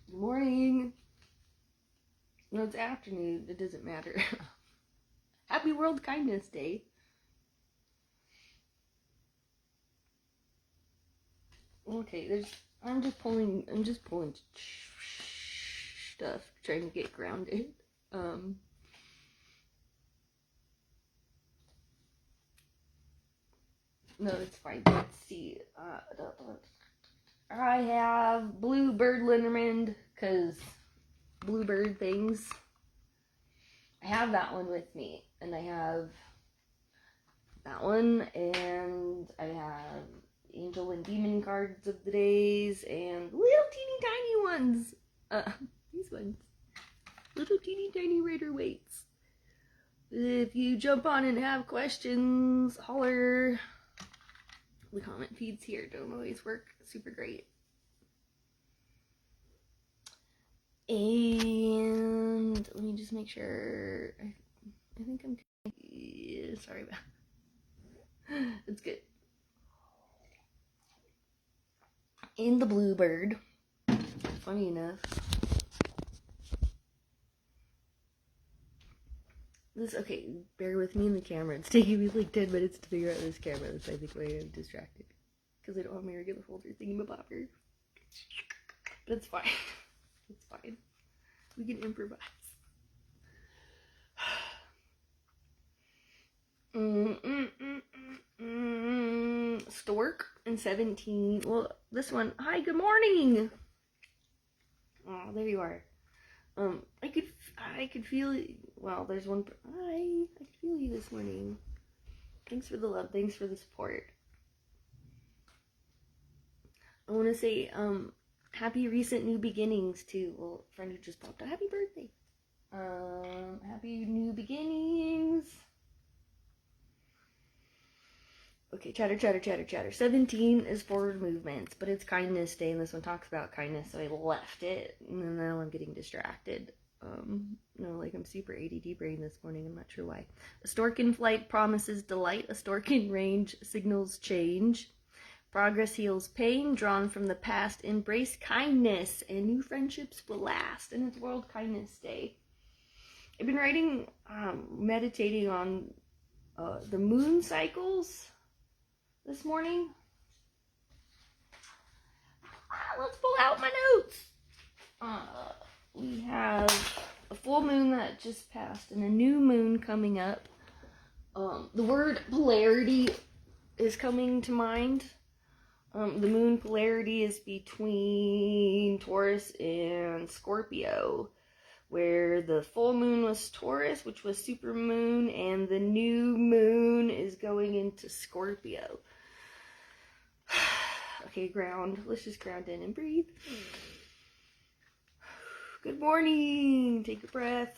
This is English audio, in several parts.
Good morning. No, it's afternoon. It doesn't matter. Happy World Kindness Day. Okay, I'm just pulling stuff, trying to get grounded. No, it's fine. Let's see. I have Bluebird Linderman, because Bluebird things. I have that one with me, and I have that one, and I have Angel and Demon cards of the days, and little teeny tiny ones. These ones. Little teeny tiny Rider Waits. If you jump on and have questions, holler. The comment feeds here don't always work super great. And let me just make sure. I think I'm. Yeah, sorry about that. It's good. In the Bluebird. Funny enough. Okay, bear with me in the camera. It's taking me like 10 minutes to figure out this camera. That's, I think, why I'm distracted. Because I don't have my regular folder thingamabobber. But it's fine. It's fine. We can improvise. Stork and 17. Well, this one. Hi, good morning. Oh, there you are. I could feel. Well, there's one. Hi, I could feel you this morning. Thanks for the love. Thanks for the support. I want to say, happy recent new beginnings to, well, friend who just popped out. Happy birthday. Happy new beginnings. Okay, chatter. 17 is forward movements, but it's kindness day, and this one talks about kindness, so I left it, and now I'm getting distracted. Like I'm super ADD brain this morning, I'm not sure why. A stork in flight promises delight, a stork in range signals change. Progress heals pain, drawn from the past, embrace kindness, and new friendships will last, and it's World Kindness Day. I've been writing, meditating on the moon cycles this morning. Let's pull out my notes. We have a full moon that just passed and a new moon coming up. The word polarity is coming to mind. The moon polarity is between Taurus and Scorpio, where the full moon was Taurus, which was super moon, and the new moon is going into Scorpio. Okay, ground. Let's just ground in and breathe. Good morning. Take a breath.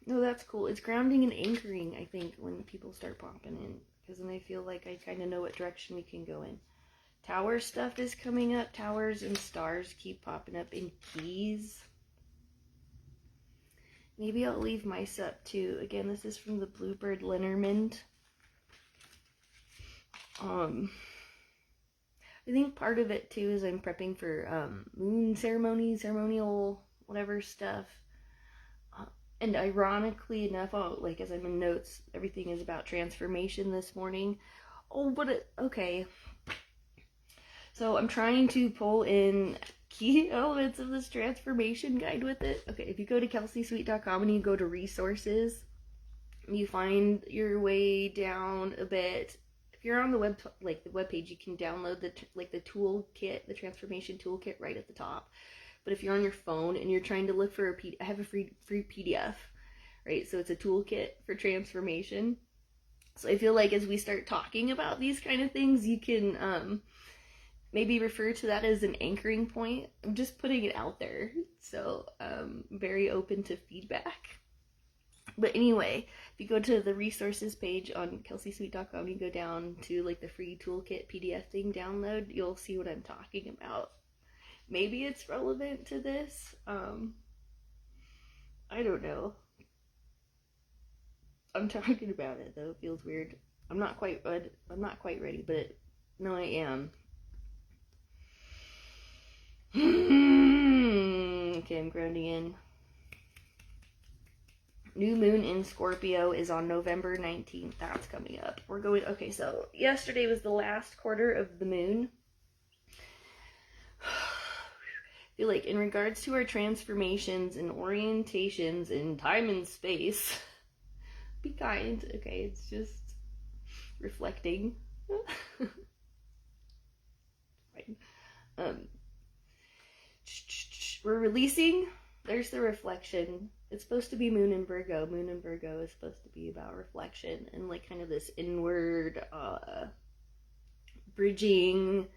No, that's cool. It's grounding and anchoring, I think, when people start popping in, because then I feel like I kind of know what direction we can go in. Tower stuff is coming up. Towers and stars keep popping up in keys. Maybe I'll leave mice up too. Again, this is from the Bluebird Linderman. I think part of it too is I'm prepping for moon ceremonial, whatever stuff. And ironically enough, as I'm in notes, everything is about transformation this morning. Okay. So I'm trying to pull in key elements of this transformation guide with it. Okay, if you go to kelseysweet.com and you go to resources, you find your way down a bit. If you're on the web page, you can download the toolkit, the transformation toolkit right at the top. But if you're on your phone and you're trying to look for I have a free PDF, right? So it's a toolkit for transformation. So I feel like as we start talking about these kind of things, you can maybe refer to that as an anchoring point. I'm just putting it out there. So very open to feedback. But anyway, if you go to the resources page on kelseysweet.com, you go down to the free toolkit PDF thing download, you'll see what I'm talking about. Maybe it's relevant to this. I don't know. I'm talking about it though. It feels weird. I'm not quite ready, but No, I am. Okay, I'm grounding in. New moon in Scorpio is on November 19th. That's coming up. We're going, okay, so yesterday was the last quarter of the moon. I feel like in regards to our transformations and orientations in time and space, be kind, okay? It's just reflecting. Fine. We're releasing. There's the reflection. It's supposed to be Moon in Virgo. Moon in Virgo is supposed to be about reflection and like kind of this inward bridging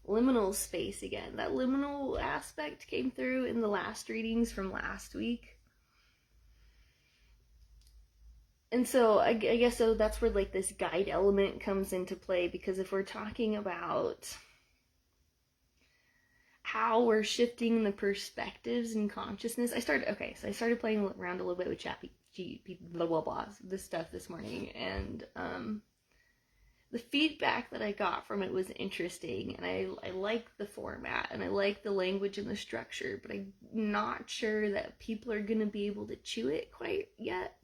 liminal space again. That liminal aspect came through in the last readings from last week. And so I guess so that's where like this guide element comes into play, because if we're talking about how we're shifting the perspectives and consciousness, I started playing around a little bit with blah blah blah this stuff this morning, and the feedback that I got from it was interesting, and I like the format and I like the language and the structure, but I'm not sure that people are gonna be able to chew it quite yet.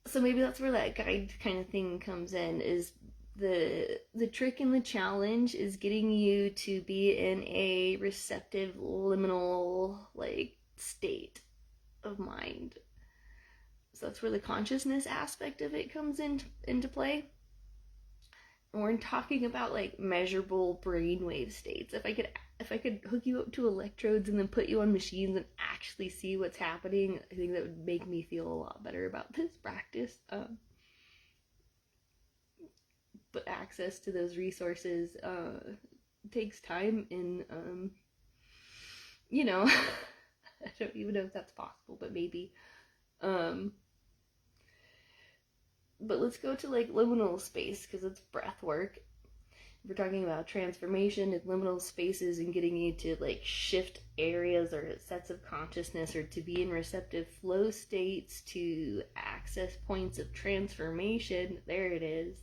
So maybe that's where that guide kind of thing comes in, is the trick and the challenge is getting you to be in a receptive liminal like state of mind. So that's where the consciousness aspect of it comes into play. And we're talking about like measurable brainwave states. If I could hook you up to electrodes and then put you on machines and actually see what's happening, I think that would make me feel a lot better about this practice. But access to those resources takes time, and I don't even know if that's possible, but maybe. But let's go to like liminal space, because it's breath work. We're talking about transformation in liminal spaces and getting you to like shift areas or sets of consciousness, or to be in receptive flow states, to access points of transformation. There it is.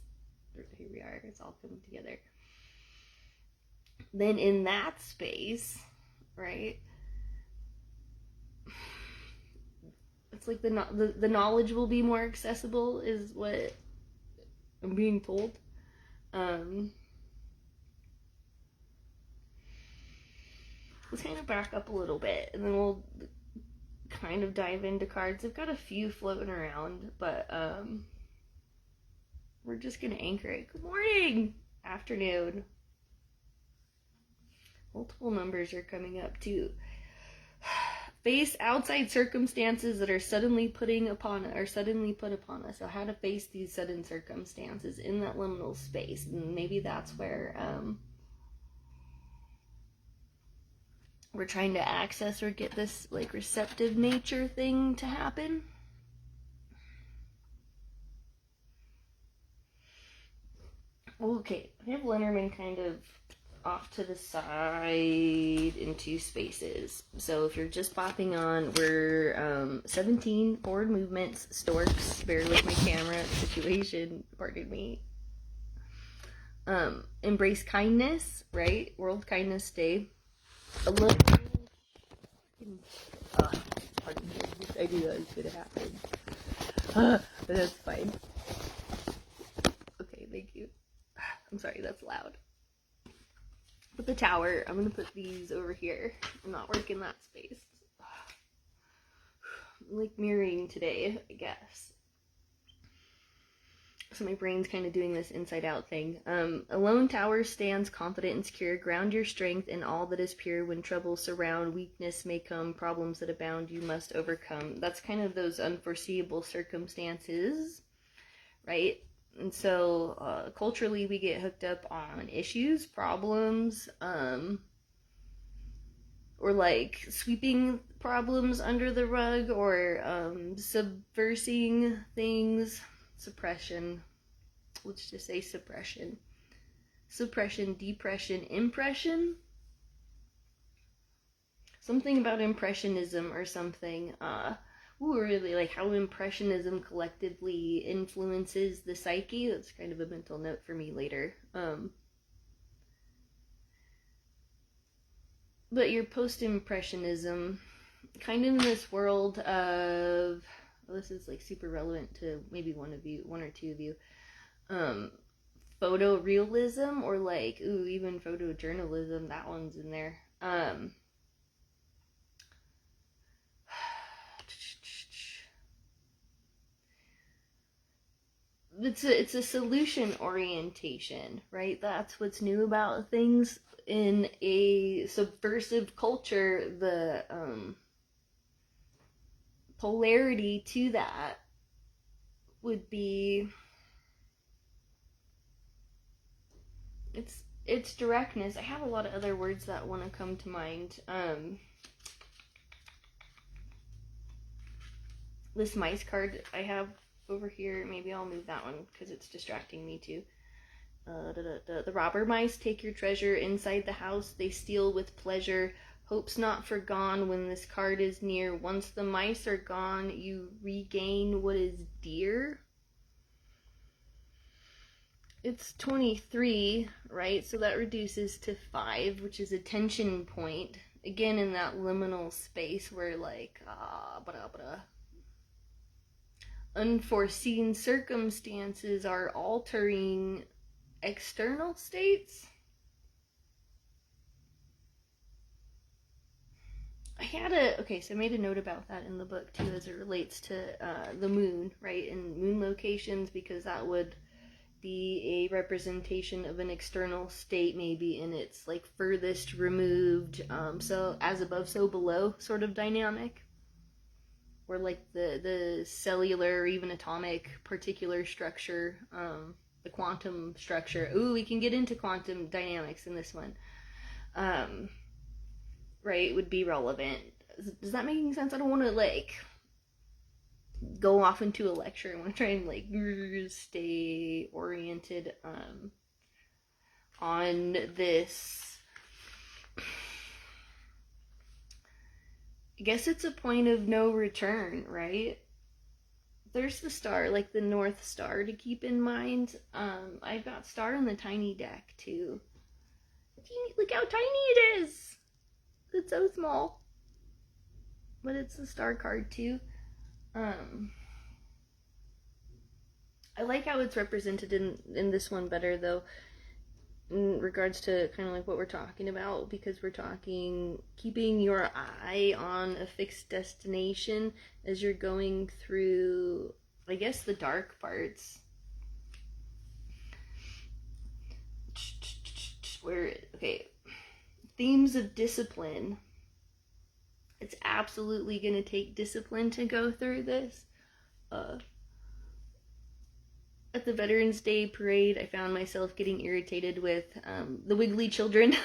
Here we are. It's all coming together. Then in that space, right, it's like the knowledge will be more accessible, is what I'm being told. Let's kind of back up a little bit, and then we'll kind of dive into cards. I've got a few floating around, but we're just gonna anchor it. Good morning, afternoon. Multiple numbers are coming up too. Face outside circumstances that are suddenly put upon us. So how to face these sudden circumstances in that liminal space, and maybe that's where we're trying to access or get this like receptive nature thing to happen. Okay, I have Lenormand kind of off to the side in two spaces. So if you're just popping on, we're 17 forward movements, storks, bear with my camera situation, pardon me. Embrace kindness, right? World Kindness Day. A little pardon me, this idea is gonna happen. But that's fine. Okay, thank you. I'm sorry, that's loud. But the tower, I'm gonna put these over here. I'm not working that space. I'm like mirroring today, I guess. So my brain's kind of doing this inside out thing. A lone tower stands confident and secure. Ground your strength in all that is pure. When troubles surround, weakness may come. Problems that abound, you must overcome. That's kind of those unforeseeable circumstances, right? And so culturally we get hooked up on issues, problems, or like sweeping problems under the rug, or subversing things. Suppression. Let's just say suppression. Suppression, depression, impression. Something about impressionism or something. ooh, really like how Impressionism collectively influences the psyche. That's kind of a mental note for me later. But your post-Impressionism, kind of in this world of, well, this is like super relevant to maybe one or two of you, photorealism, or like, ooh, even photojournalism, that one's in there. It's a solution orientation, right? That's what's new about things in a subversive culture. The polarity to that would be it's directness. I have a lot of other words that want to come to mind. This mice card I have over here, maybe I'll move that one because it's distracting me too. The robber mice take your treasure inside the house. They steal with pleasure. Hope's not forgone when this card is near. Once the mice are gone, you regain what is dear. It's 23, right? So that reduces to 5, which is a tension point. Again, in that liminal space where like, unforeseen circumstances are altering external states. So I made a note about that in the book too, as it relates to the moon, right? And moon locations, because that would be a representation of an external state, maybe in its like furthest removed, so as above, so below sort of dynamic, where like the cellular or even atomic particular structure, the quantum structure. Ooh, we can get into quantum dynamics in this one. Right, would be relevant. Does that make sense? I don't want to like go off into a lecture. I want to try and like stay oriented on this. I guess it's a point of no return, right? There's the star, like the North Star to keep in mind. I've got star in the tiny deck too. Look how tiny it is. It's so small. But it's the star card too. I like how it's represented in this one better though, in regards to kind of like what we're talking about, because we're talking keeping your eye on a fixed destination as you're going through, I guess, the dark parts. Where, okay, themes of discipline. It's absolutely going to take discipline to go through this. At the Veterans Day parade, I found myself getting irritated with the wiggly children.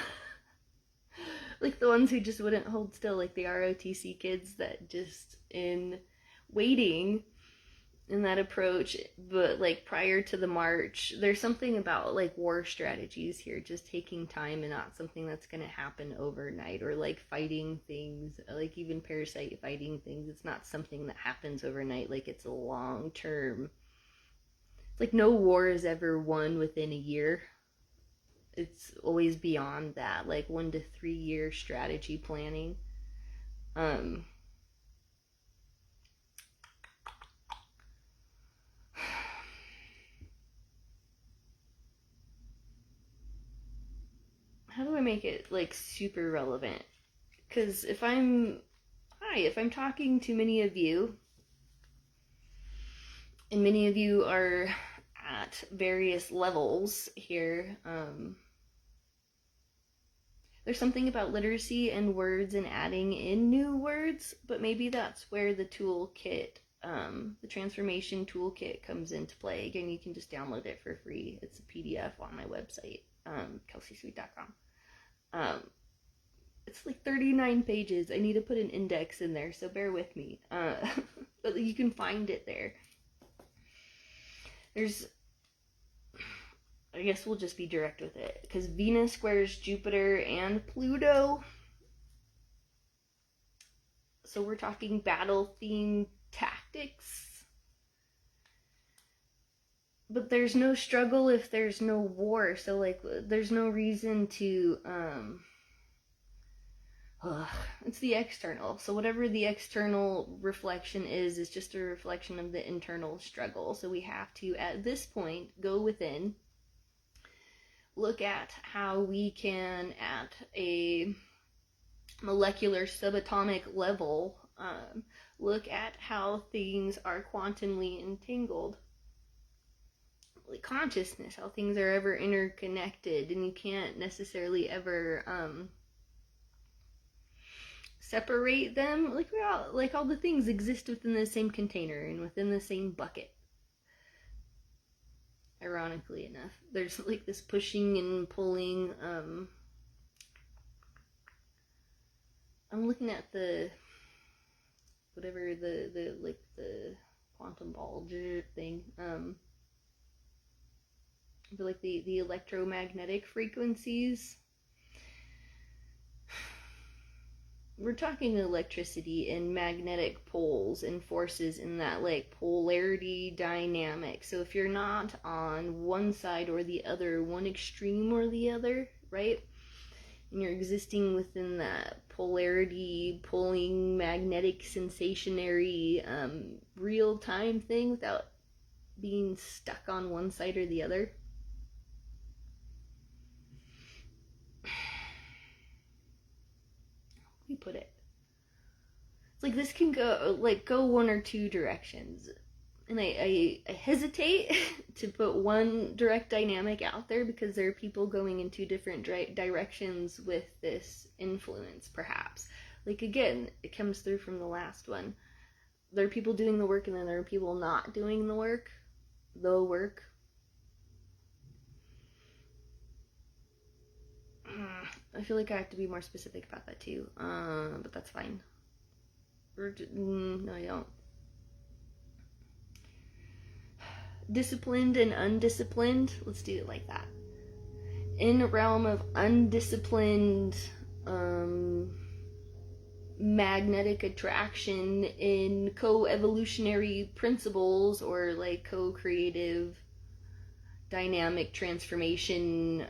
Like the ones who just wouldn't hold still, like the ROTC kids that just in waiting in that approach. But like prior to the march, there's something about like war strategies here, just taking time and not something that's going to happen overnight, or like fighting things, like even parasite fighting things. It's not something that happens overnight, like it's a long term. It's like no war is ever won within a year. It's always beyond that, like 1 to 3 year strategy planning. How do I make it like super relevant? Because if I'm talking to many of you, and many of you are at various levels here, there's something about literacy and words and adding in new words, but maybe that's where the toolkit, the transformation toolkit comes into play. Again, you can just download it for free. It's a PDF on my website, kelseysweet.com. It's like 39 pages. I need to put an index in there, so bear with me. But you can find it there. I guess we'll just be direct with it, because Venus squares Jupiter and Pluto. So we're talking battle theme tactics, but there's no struggle if there's no war. So like there's no reason to it's the external. So whatever the external reflection is just a reflection of the internal struggle. So we have to, at this point, go within, look at how we can, at a molecular subatomic level, look at how things are quantumly entangled. Like consciousness, how things are ever interconnected, and you can't necessarily ever separate them. Like all the things exist within the same container and within the same bucket. Ironically enough, there's like this pushing and pulling. I'm looking at the whatever the like the quantum ball thing. But like the electromagnetic frequencies. We're talking electricity and magnetic poles and forces in that like polarity dynamic. So if you're not on one side or the other, one extreme or the other, right? And you're existing within that polarity, pulling, magnetic, sensationary, real-time thing without being stuck on one side or the other. We put it. It's like this can go one or two directions. And I hesitate to put one direct dynamic out there because there are people going in two different directions with this influence, perhaps. Like, again, it comes through from the last one. There are people doing the work and then there are people not doing the work. I feel like I have to be more specific about that too, but that's fine. No, I don't. Disciplined and undisciplined, let's do it like that. In a realm of undisciplined magnetic attraction in co-evolutionary principles or like co-creative dynamic transformation,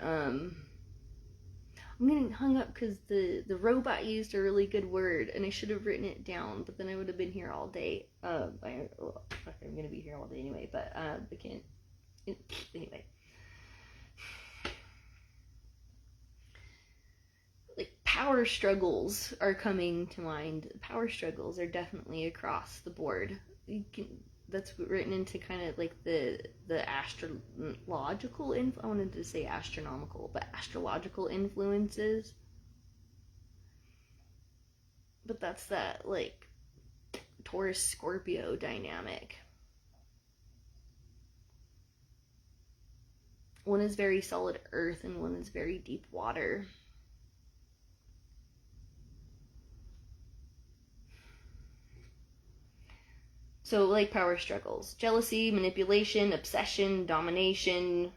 I'm getting hung up because the robot used a really good word and I should have written it down, but then I would have been here all day. I'm gonna be here all day anyway, but I can't. Anyway, like power struggles are coming to mind. Power struggles are definitely across the board. That's written into kind of like the astrological I wanted to say astronomical, but astrological influences. But that's that like Taurus Scorpio dynamic. One is very solid earth and one is very deep water. So like power struggles, jealousy, manipulation, obsession, domination.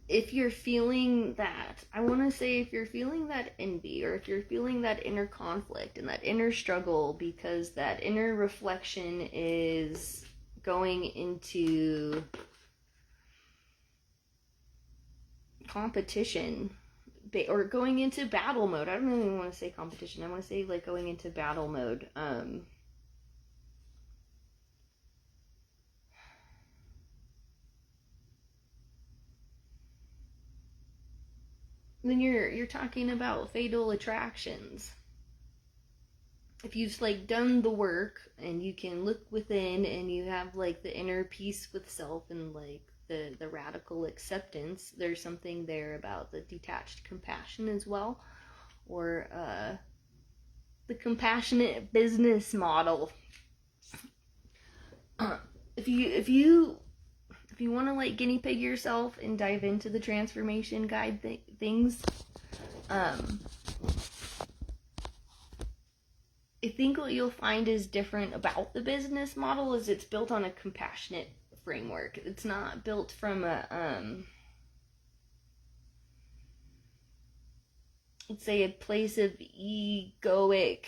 If you're feeling that, I want to say if you're feeling that envy or if you're feeling that inner conflict and that inner struggle because that inner reflection is going into competition or going into battle mode. I don't even want to say competition. I want to say like going into battle mode. Then you're talking about fatal attractions. If you've like done the work and you can look within and you have like the inner peace with self and like the radical acceptance, there's something there about the detached compassion as well, or the compassionate business model. If you want to like guinea pig yourself and dive into the transformation guide things, I think what you'll find is different about the business model is it's built on a compassionate framework. It's not built from a let's say a place of egoic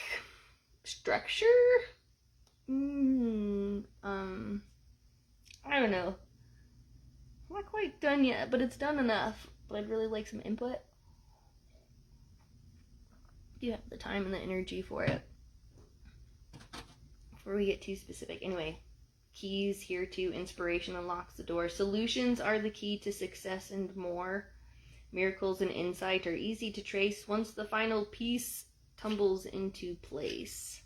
Structure? I don't know. I'm not quite done yet, but it's done enough. But I'd really like some input. Do you have the time and the energy for it? Before we get too specific. Anyway, keys here too. Inspiration unlocks the door. Solutions are the key to success and more. Miracles and insight are easy to trace once the final piece tumbles into place.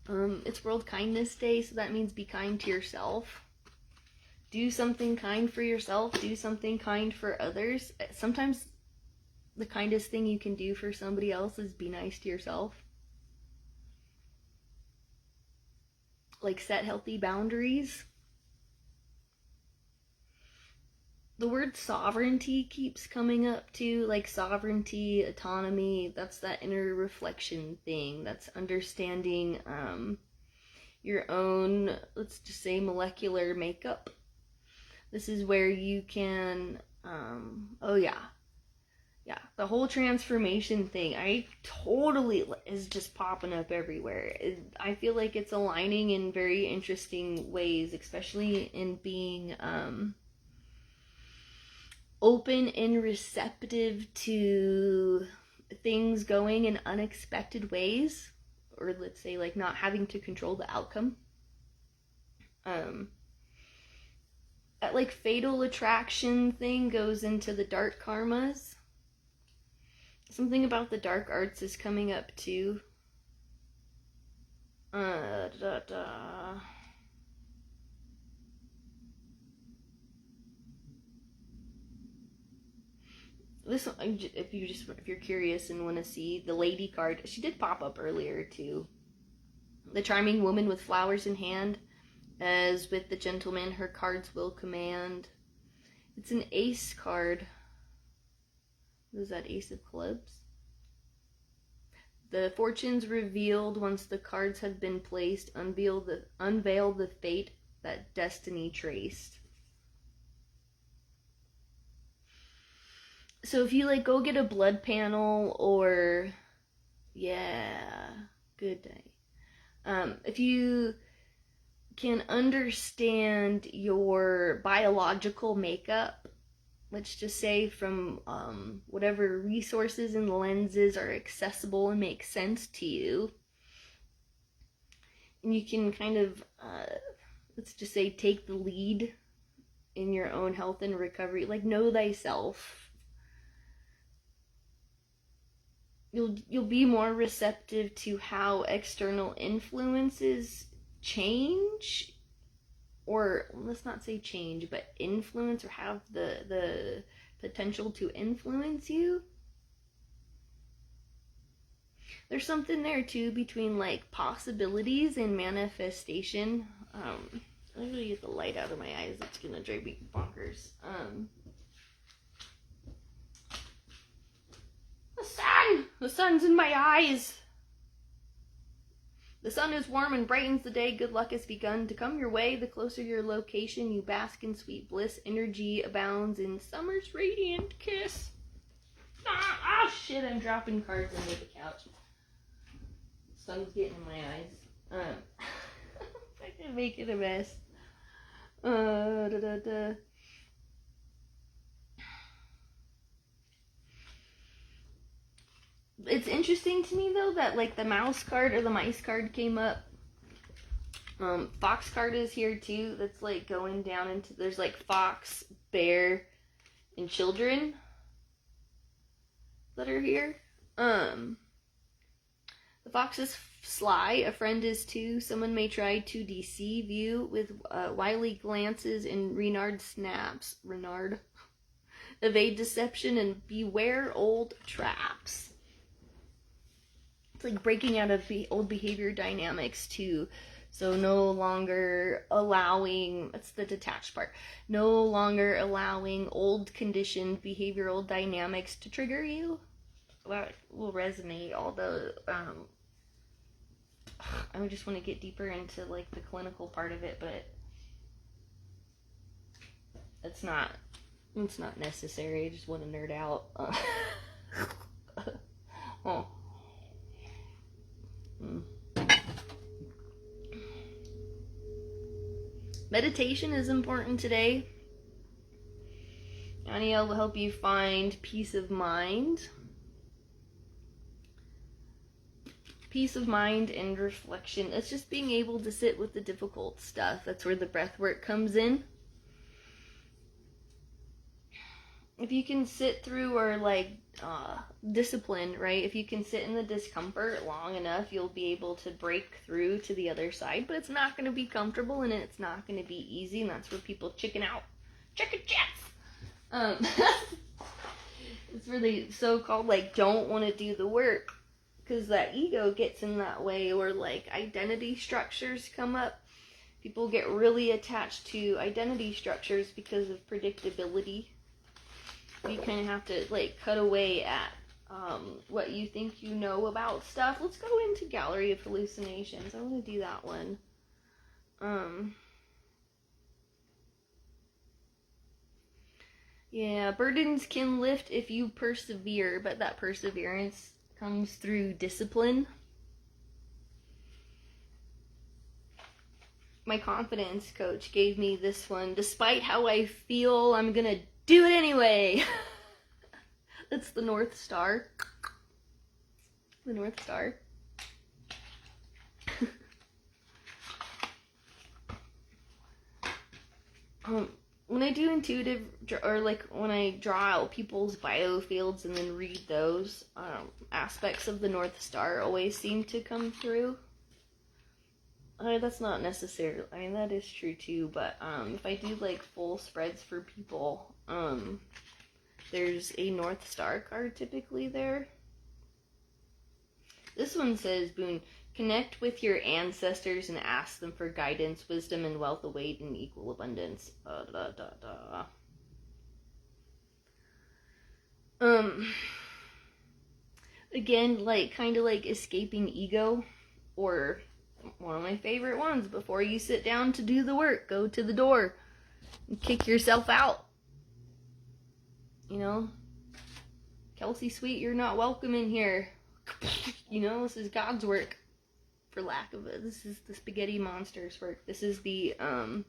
It's World Kindness Day, so that means be kind to yourself. Do something kind for yourself. Do something kind for others. Sometimes the kindest thing you can do for somebody else is be nice to yourself. Like set healthy boundaries. The word sovereignty keeps coming up too, like sovereignty, autonomy. That's that inner reflection thing. That's understanding your own, let's just say, molecular makeup. This is where you can, the whole transformation thing, is just popping up everywhere. I feel like it's aligning in very interesting ways, especially in being open and receptive to things going in unexpected ways, or let's say like not having to control the outcome. That like fatal attraction thing goes into the dark karmas. Something about the dark arts is coming up too. This one, if you're curious and want to see the lady card, she did pop up earlier too. The charming woman with flowers in hand, as with the gentleman, her cards will command. It's an ace card. What is that? Ace of clubs. The fortunes revealed once the cards have been placed, unveil the fate that destiny traced. So if you like go get a blood panel, or good day. If you can understand your biological makeup, let's just say from whatever resources and lenses are accessible and make sense to you, and you can kind of, let's just say, take the lead in your own health and recovery, like know thyself. You'll be more receptive to how external influences change, or let's not say change, but influence, or have the potential to influence you. There's something there too between like possibilities and manifestation. I'm gonna get the light out of my eyes. It's gonna drive me bonkers. The sun's in my eyes. The sun is warm and brightens the day. Good luck has begun to come your way. The closer your location, you bask in sweet bliss. Energy abounds in summer's radiant kiss. Shit, I'm dropping cards under the couch. Sun's getting in my eyes. I can make it a mess. It's interesting to me though that like the mouse card or the mice card came up. Fox card is here too. That's like going down into, there's like fox, bear, and children that are here. The fox is sly. A friend is too. Someone may try to deceive you with wily glances and Renard snaps. Renard. Evade deception and beware old traps. It's like breaking out of old behavior dynamics too. So no longer allowing, that's the detached part, no longer allowing old conditioned behavioral dynamics to trigger you. That will resonate. Although I just want to get deeper into like the clinical part of it, but it's not necessary. I just want to nerd out. Oh. Mm. Meditation is important today. Aniel will help you find peace of mind. Peace of mind and reflection. It's just being able to sit with the difficult stuff. That's where the breath work comes in. If you can sit through or discipline, right? If you can sit in the discomfort long enough, you'll be able to break through to the other side. But it's not going to be comfortable and it's not going to be easy, and that's where people chicken out. Chicken chats. It's where they so-called don't want to do the work because that ego gets in that way, or identity structures come up. People get really attached to identity structures because of predictability. You kind of have to cut away at what you think you know about stuff. Let's go into Gallery of Hallucinations. I want to do that one. Yeah, burdens can lift if you persevere, but that perseverance comes through discipline. My confidence coach gave me this one. Despite how I feel, I'm gonna do it anyway. That's the North Star. The North Star. When I do intuitive, or when I draw out people's biofields and then read those, aspects of the North Star always seem to come through. That's not necessarily, that is true too, but if I do full spreads for people, there's a North Star card typically there. This one says, Boone, connect with your ancestors and ask them for guidance, wisdom, and wealth await in equal abundance. Again, kind of escaping ego, or one of my favorite ones, before you sit down to do the work, go to the door and kick yourself out. Kelsey, sweet, you're not welcome in here. This is God's work, for lack of it. This is the spaghetti monster's work. This is the, I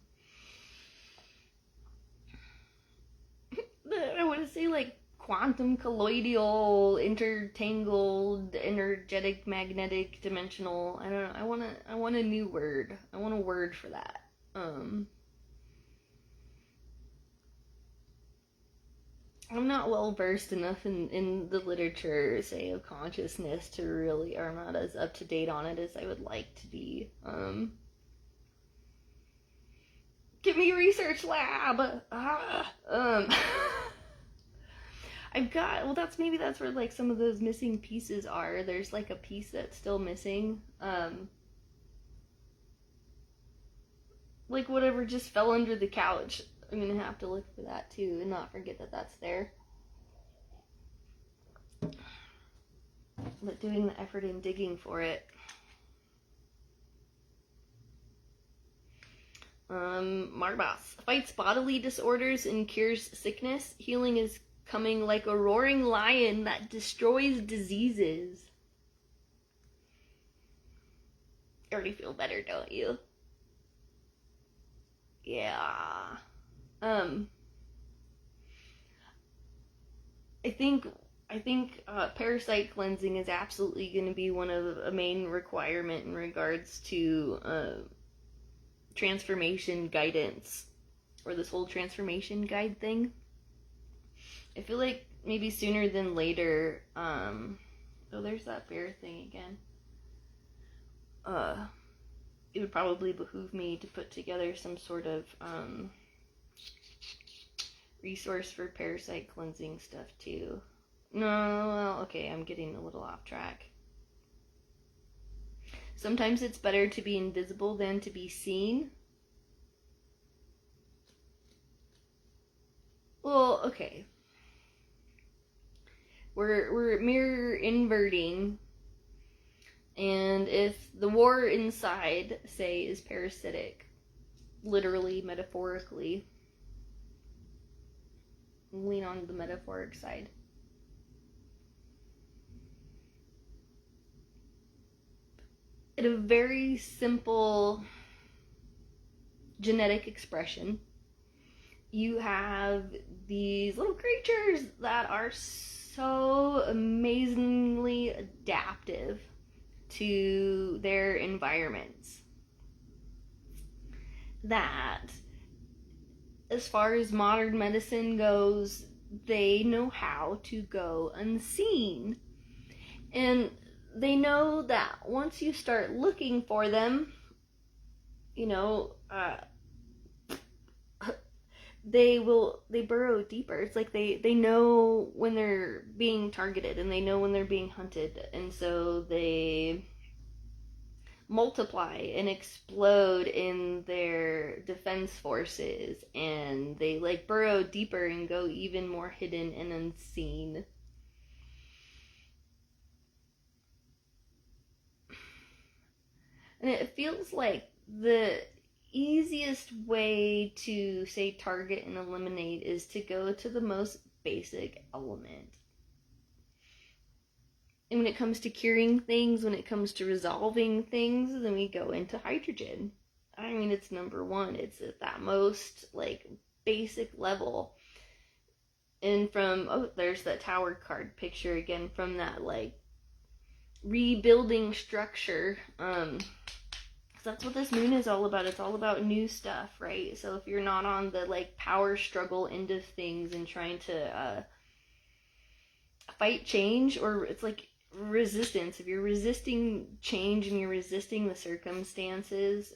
want to say quantum, colloidal, intertangled, energetic, magnetic, dimensional. I don't know. I want a new word. I want a word for that. I'm not well versed enough in the literature, say, of consciousness to really, or I'm not as up to date on it as I would like to be. Give me a research lab! I've got, that's where some of those missing pieces are. There's a piece that's still missing. Whatever just fell under the couch. I'm gonna have to look for that too and not forget that that's there. But doing the effort in digging for it. Marbas fights bodily disorders and cures sickness. Healing is coming like a roaring lion that destroys diseases. You already feel better, don't you? Yeah. I think parasite cleansing is absolutely going to be one of a main requirement in regards to transformation guidance, or this whole transformation guide thing. I feel like maybe sooner than later. Oh, there's that bear thing again. It would probably behoove me to put together some sort of resource for parasite cleansing stuff too. No, well, okay, I'm getting a little off track. Sometimes it's better to be invisible than to be seen. Well, okay. We're mirror inverting, and if the war inside, say, is parasitic, literally, metaphorically, lean on the metaphoric side. at a very simple genetic expression, you have these little creatures that are so amazingly adaptive to their environments that, as far as modern medicine goes, they know how to go unseen. And they know that once you start looking for them, you know, they burrow deeper. It's like they know when they're being targeted, and they know when they're being hunted, and so they multiply and explode in their defense forces, and they like burrow deeper and go even more hidden and unseen. And it feels like the easiest way to, say, target and eliminate is to go to the most basic element. And when it comes to curing things, when it comes to resolving things, then we go into hydrogen. I mean, it's number one. It's at that most, like, basic level. And from, there's that tower card picture again, from that, like, rebuilding structure. That's what this moon is all about. It's all about new stuff, right? So if you're not on the like power struggle end of things and trying to fight change, or it's like resistance, if you're resisting change and you're resisting the circumstances,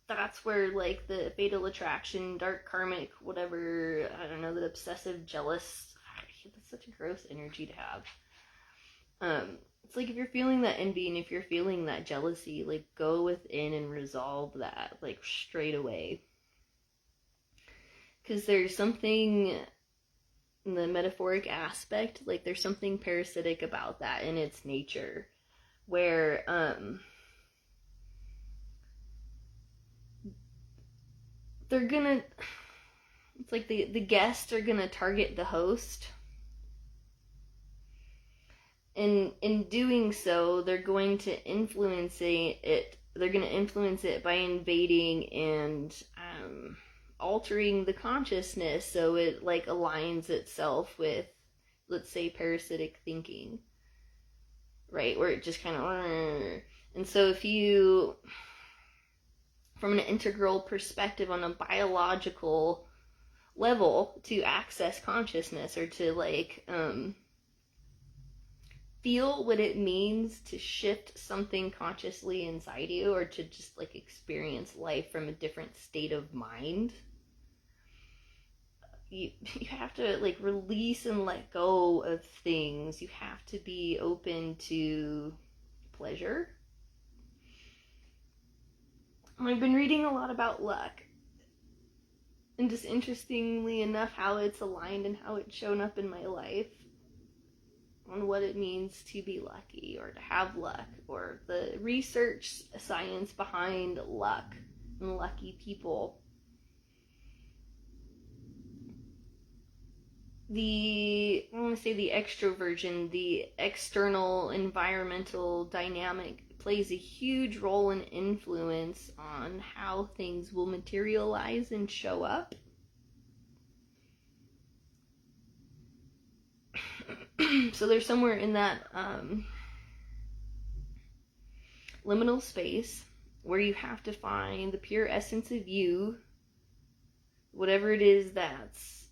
that's where like the fatal attraction, dark karmic, whatever, I don't know, the obsessive jealous, that's such a gross energy to have. It's like if you're feeling that envy and if you're feeling that jealousy, like go within and resolve that like straight away. Because there's something in the metaphoric aspect, like there's something parasitic about that in its nature, where they're gonna, it's like the guests are gonna target the host. And in doing so, they're going to influence it. They're going to influence it by invading and altering the consciousness, so it like aligns itself with, let's say, parasitic thinking, right? Where it just kind of, and so if you, from an integral perspective, on a biological level, to access consciousness or to like feel what it means to shift something consciously inside you, or to just like experience life from a different state of mind, you have to like release and let go of things. You have to be open to pleasure. I've been reading a lot about luck, and just interestingly enough, how it's aligned and how it's shown up in my life, on what it means to be lucky or to have luck, or the research science behind luck and lucky people. I want to say the extroversion, the external environmental dynamic plays a huge role and influence on how things will materialize and show up. So there's somewhere in that liminal space where you have to find the pure essence of you, whatever it is that's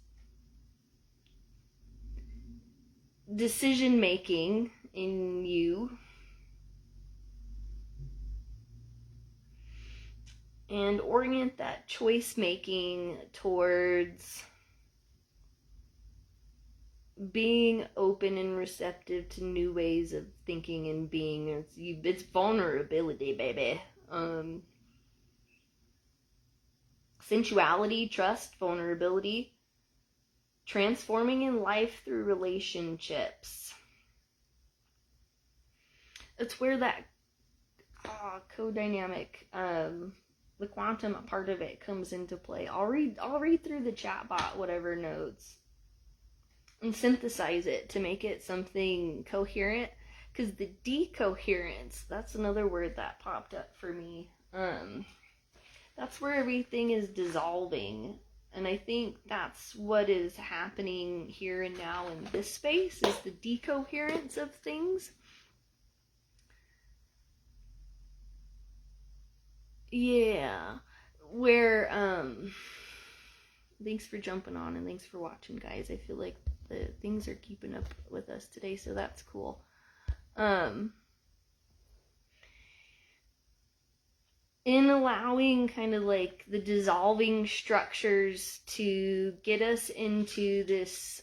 decision making in you, and orient that choice making towards being open and receptive to new ways of thinking and being. It's vulnerability, baby. Sensuality, trust, vulnerability, transforming in life through relationships. It's where that co-dynamic, the quantum part of it comes into play. I'll read through the chat bot whatever notes and synthesize it to make it something coherent, because the decoherence, that's another word that popped up for me. That's where everything is dissolving. And I think that's what is happening here and now in this space, is the decoherence of things. Yeah. Where, thanks for jumping on and thanks for watching, guys. I feel like the things are keeping up with us today, so that's cool. In allowing kind of like the dissolving structures to get us into this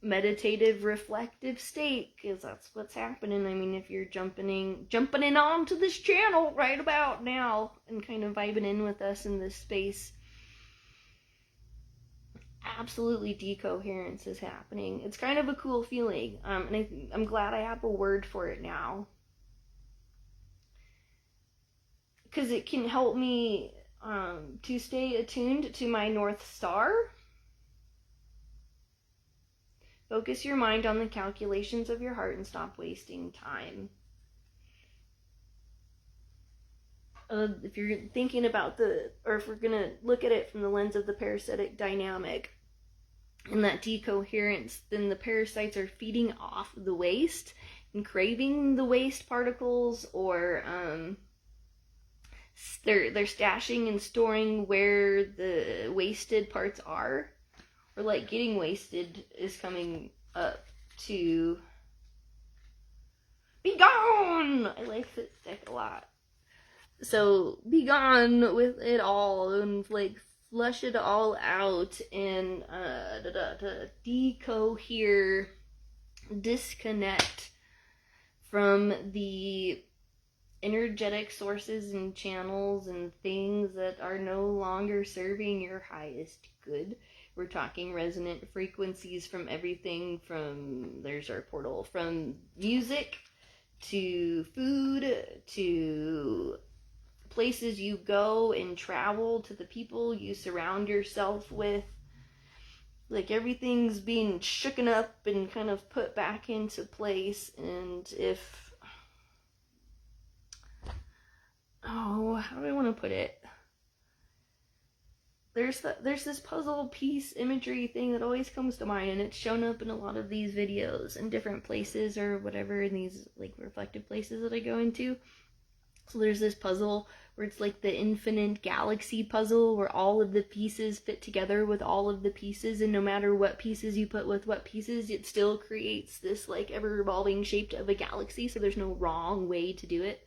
meditative, reflective state, because that's what's happening. I mean, if you're jumping in onto this channel right about now and kind of vibing in with us in this space, absolutely decoherence is happening. It's kind of a cool feeling, and I'm glad I have a word for it now, because it can help me to stay attuned to my North Star. Focus your mind on the calculations of your heart and stop wasting time. If you're thinking about or if we're going to look at it from the lens of the parasitic dynamic and that decoherence, then the parasites are feeding off the waste and craving the waste particles, or they're stashing and storing where the wasted parts are, or like getting wasted is coming up to be gone. I like that stick a lot. So be gone with it all and like flush it all out and decohere, disconnect from the energetic sources and channels and things that are no longer serving your highest good. We're talking resonant frequencies from everything from, there's our portal, from music to food to places you go and travel, to the people you surround yourself with. Like everything's being shooken up and kind of put back into place. And if, how do I want to put it? There's this puzzle piece imagery thing that always comes to mind, and it's shown up in a lot of these videos in different places or whatever, in these like reflective places that I go into. So there's this puzzle where it's like the infinite galaxy puzzle, where all of the pieces fit together with all of the pieces, and no matter what pieces you put with what pieces, it still creates this like ever revolving shape of a galaxy. So there's no wrong way to do it.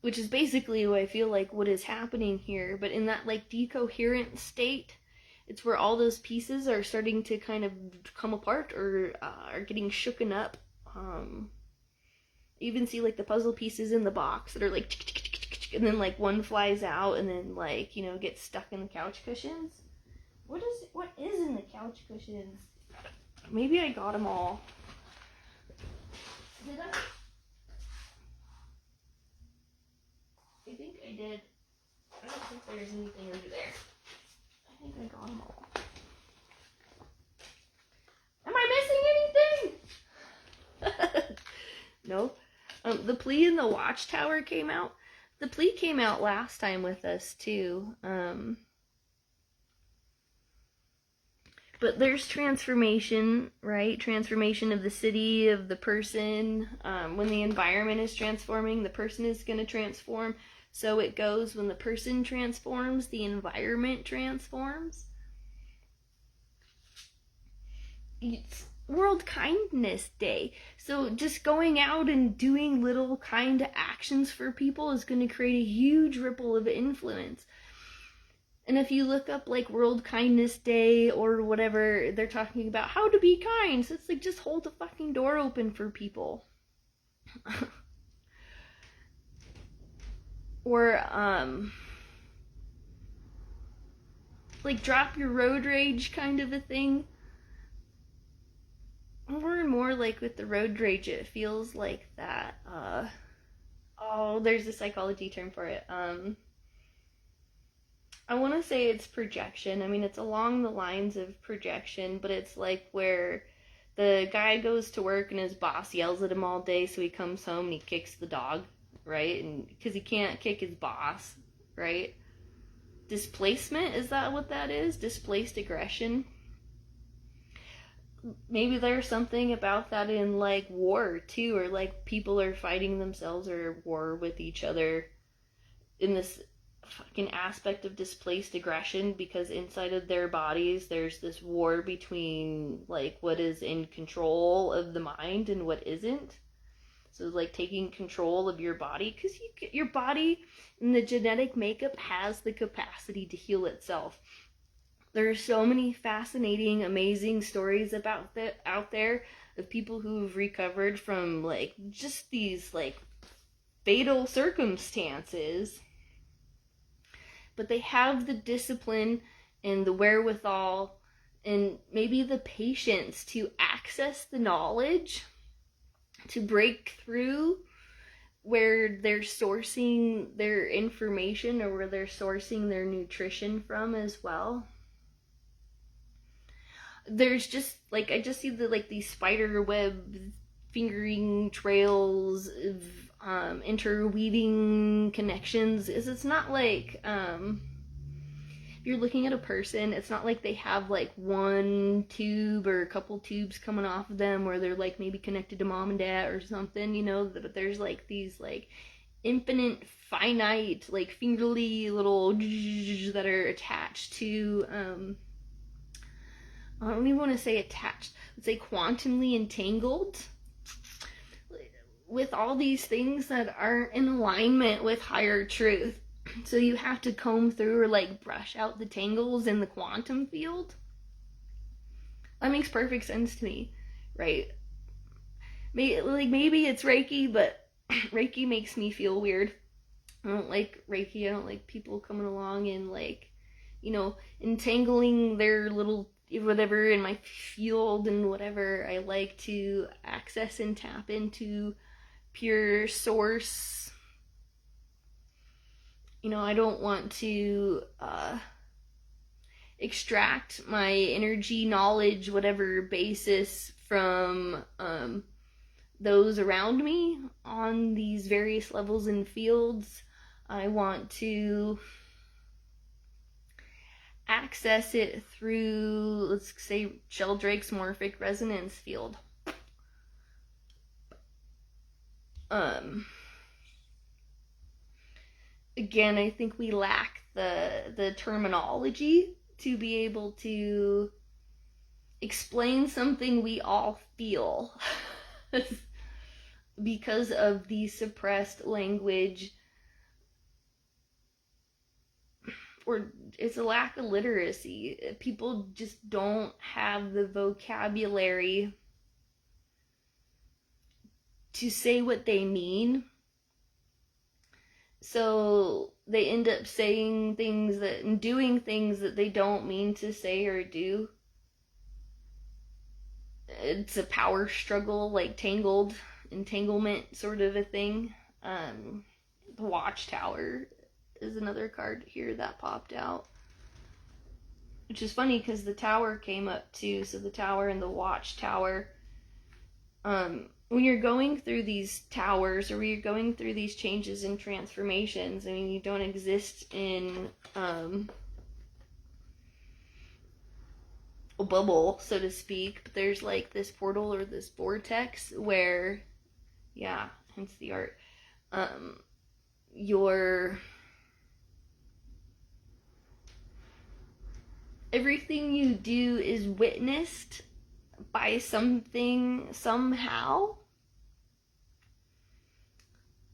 Which is basically what I feel like what is happening here, but in that like decoherent state, it's where all those pieces are starting to kind of come apart or are getting shooken up. You even see like the puzzle pieces in the box that are like, and then like one flies out and then like, you know, gets stuck in the couch cushions. What is in the couch cushions? Maybe I got them all. Did I? I think I did. I don't think there's anything over there. I think I got them all. Am I missing anything? No. The Plea and the Watchtower came out. The Plea came out last time with us too. But there's transformation, right? Transformation of the city, of the person. When the environment is transforming, the person is going to transform. So it goes, when the person transforms, the environment transforms. It's World Kindness Day. So just going out and doing little kind actions for people is going to create a huge ripple of influence. And if you look up like World Kindness Day or whatever, they're talking about how to be kind. So it's like, just hold the fucking door open for people. Or like drop your road rage kind of a thing. More and more like with the road rage, it feels like that. There's a psychology term for it. I want to say it's projection. I mean, it's along the lines of projection, but it's like where the guy goes to work and his boss yells at him all day, so he comes home and he kicks the dog, right? And because he can't kick his boss, right? Displacement, is that what that is? Displaced aggression? Maybe there's something about that in like war too, or like people are fighting themselves or at war with each other in this fucking aspect of displaced aggression, because inside of their bodies there's this war between like what is in control of the mind and what isn't. So like taking control of your body, because your body and the genetic makeup has the capacity to heal itself. There are so many fascinating, amazing stories about that out there of people who've recovered from like just these like fatal circumstances, but they have the discipline and the wherewithal and maybe the patience to access the knowledge, to break through where they're sourcing their information or where they're sourcing their nutrition from as well. There's just like, I just see the like these spider web fingering trails of interweaving connections. It's not like if you're looking at a person, it's not like they have like one tube or a couple tubes coming off of them where they're like maybe connected to mom and dad or something, you know, but there's like these like infinite, finite, like fingerly little that are attached to I don't even want to say attached, let's say quantumly entangled with all these things that aren't in alignment with higher truth. So you have to comb through or like brush out the tangles in the quantum field. That makes perfect sense to me, right? Maybe it's Reiki, but Reiki makes me feel weird. I don't like Reiki. I don't like people coming along and like, you know, entangling their little whatever in my field and whatever. I like to access and tap into pure source. You know, I don't want to extract my energy, knowledge, whatever basis from those around me on these various levels and fields. I want to access it through, let's say, Sheldrake's morphic resonance field. Again, I think we lack the terminology to be able to explain something we all feel because of the suppressed language, or it's a lack of literacy. People just don't have the vocabulary to say what they mean. So they end up saying things that and doing things that they don't mean to say or do. It's a power struggle, like entanglement sort of a thing. The Watchtower is another card here that popped out, which is funny because the tower came up too. So the tower and the Watchtower. When you're going through these towers or when you're going through these changes and transformations, I mean, you don't exist in a bubble, so to speak, but there's like this portal or this vortex where, yeah, hence the art, everything you do is witnessed by something somehow.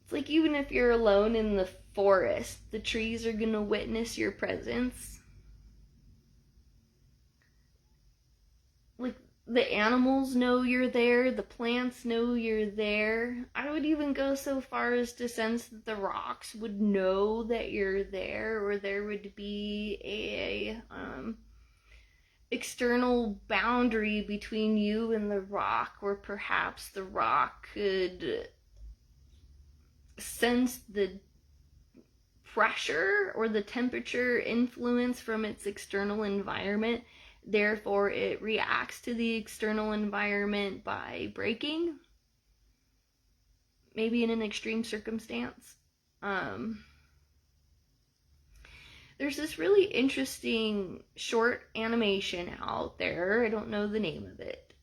It's like even if you're alone in the forest, the trees are gonna witness your presence. Like the animals know you're there, the plants know you're there. I would even go so far as to sense that the rocks would know that you're there, or there would be a external boundary between you and the rock, or perhaps the rock could sense the pressure or the temperature influence from its external environment Therefore, it reacts to the external environment by breaking, maybe in an extreme circumstance. There's this really interesting short animation out there. I don't know the name of it.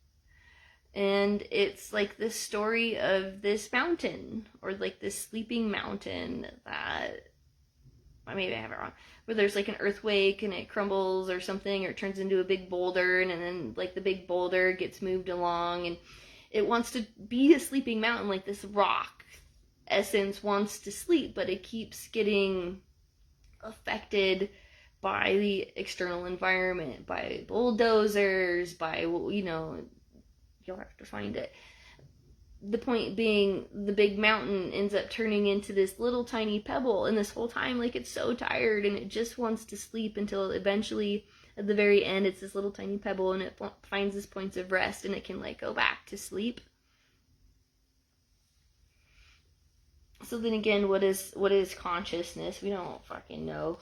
And it's like this story of this mountain, or like this sleeping mountain that, maybe I have it wrong, where there's like an earthquake and it crumbles or something, or it turns into a big boulder, and then like the big boulder gets moved along, and it wants to be a sleeping mountain, like this rock essence wants to sleep, but it keeps getting affected by the external environment, by bulldozers, by, you'll have to find it. The point being, the big mountain ends up turning into this little tiny pebble, and this whole time, like, it's so tired and it just wants to sleep until eventually, at the very end, it's this little tiny pebble and it finds this points of rest and it can, like, go back to sleep. So then again, what is consciousness? We don't fucking know.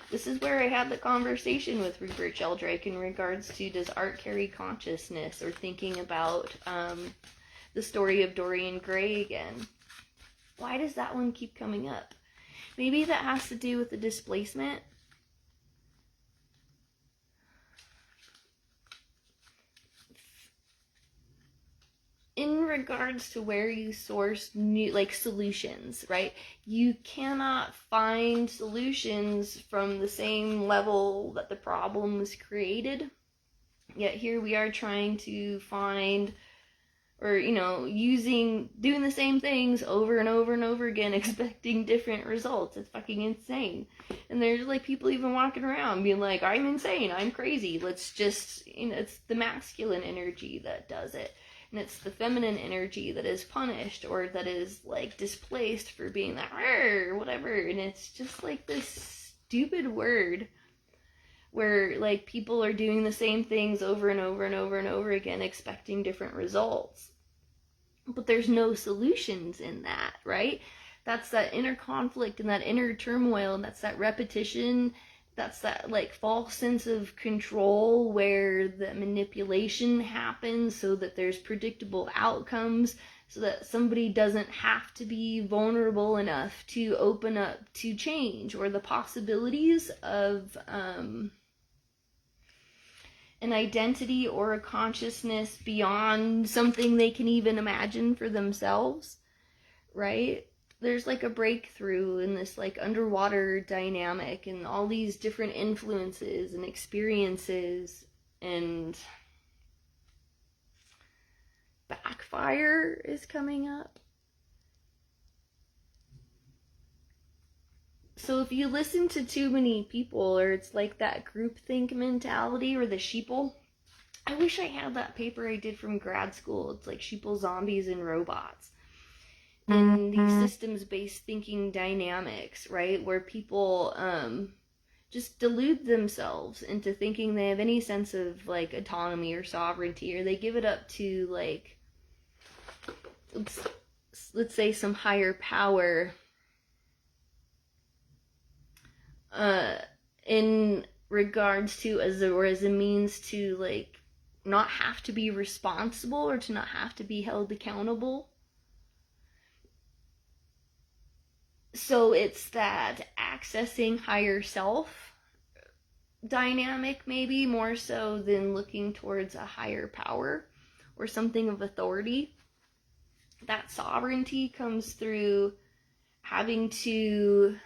This is where I had the conversation with Rupert Sheldrake in regards to, does art carry consciousness, or thinking about the story of Dorian Gray again. Why does that one keep coming up? Maybe that has to do with the displacement. In regards to where you source new, like, solutions, right? You cannot find solutions from the same level that the problem was created. Yet here we are trying to find, or, doing the same things over and over and over again, expecting different results. It's fucking insane. And there's, like, people even walking around being like, I'm insane, I'm crazy. Let's just, it's the masculine energy that does it. And it's the feminine energy that is punished, or that is, like, displaced for being that, or whatever. And it's just, like, this stupid word where, like, people are doing the same things over and over and over and over again, expecting different results. But there's no solutions in that, right? That's that inner conflict and that inner turmoil, and that's that repetition. That's that, like, false sense of control where the manipulation happens so that there's predictable outcomes, so that somebody doesn't have to be vulnerable enough to open up to change, or the possibilities of an identity or a consciousness beyond something they can even imagine for themselves, right? There's, like, a breakthrough in this, like, underwater dynamic, and all these different influences and experiences, and backfire is coming up. So if you listen to too many people, or it's like that groupthink mentality, or the sheeple, I wish I had that paper I did from grad school. It's like Sheeple, Zombies, and Robots. In these systems-based thinking dynamics, right, where people just delude themselves into thinking they have any sense of, like, autonomy or sovereignty, or they give it up to, like, let's say some higher power in regards to as a means to, like, not have to be responsible, or to not have to be held accountable. So it's that accessing higher self dynamic, maybe more so than looking towards a higher power or something of authority. That sovereignty comes through having to,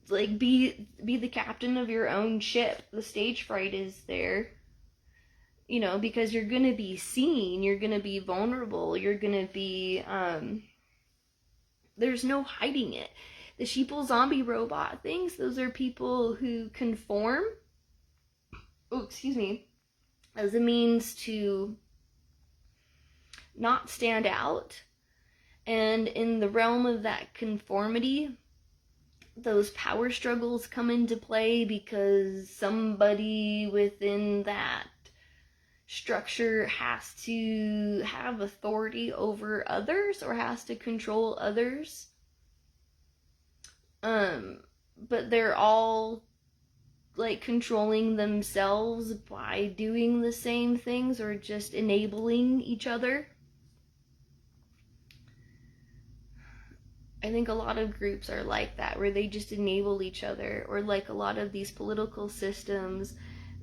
like, be the captain of your own ship. The stage fright is there, because you're gonna be seen, you're gonna be vulnerable, you're gonna be there's no hiding it. The sheeple, zombie, robot things, those are people who conform, as a means to not stand out. And in the realm of that conformity, those power struggles come into play, because somebody within that structure has to have authority over others, or has to control others. But they're all like controlling themselves by doing the same things or just enabling each other. I think a lot of groups are like that, where they just enable each other, or like a lot of these political systems,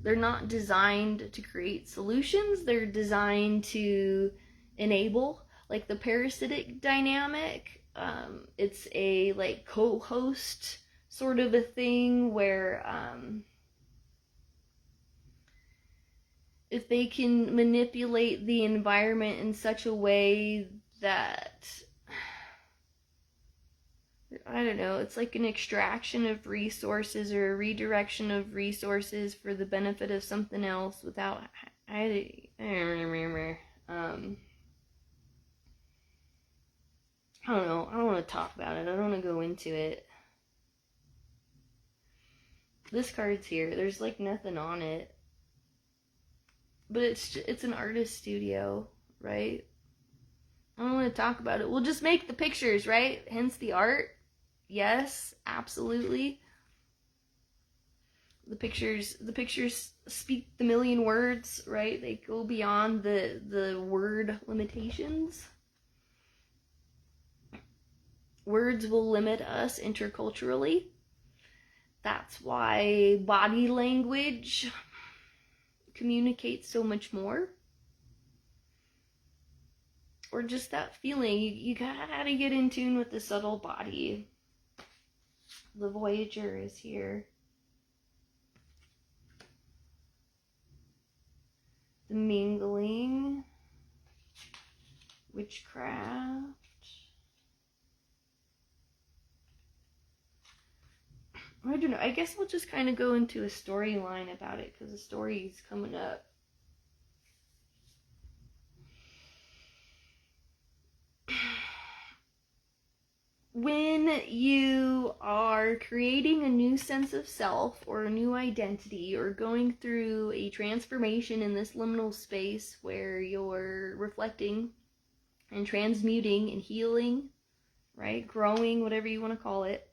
they're not designed to create solutions, they're designed to enable. Like the parasitic dynamic, it's a like co-host sort of a thing where if they can manipulate the environment in such a way that, I don't know, it's like an extraction of resources or a redirection of resources for the benefit of something else without, I don't remember. I don't know. I don't want to talk about it. I don't want to go into it. This card's here. There's like nothing on it. But it's an artist studio, right? I don't want to talk about it. We'll just make the pictures, right? Hence the art. Yes, absolutely. The pictures speak the million words, right? They go beyond the word limitations. Words will limit us interculturally. That's why body language communicates so much more. Or just that feeling. You gotta get in tune with the subtle body. The Voyager is here. The mingling. Witchcraft. I don't know. I guess we'll just kind of go into a storyline about it because the story's coming up. When you are creating a new sense of self or a new identity or going through a transformation in this liminal space where you're reflecting and transmuting and healing, right? Growing, whatever you want to call it.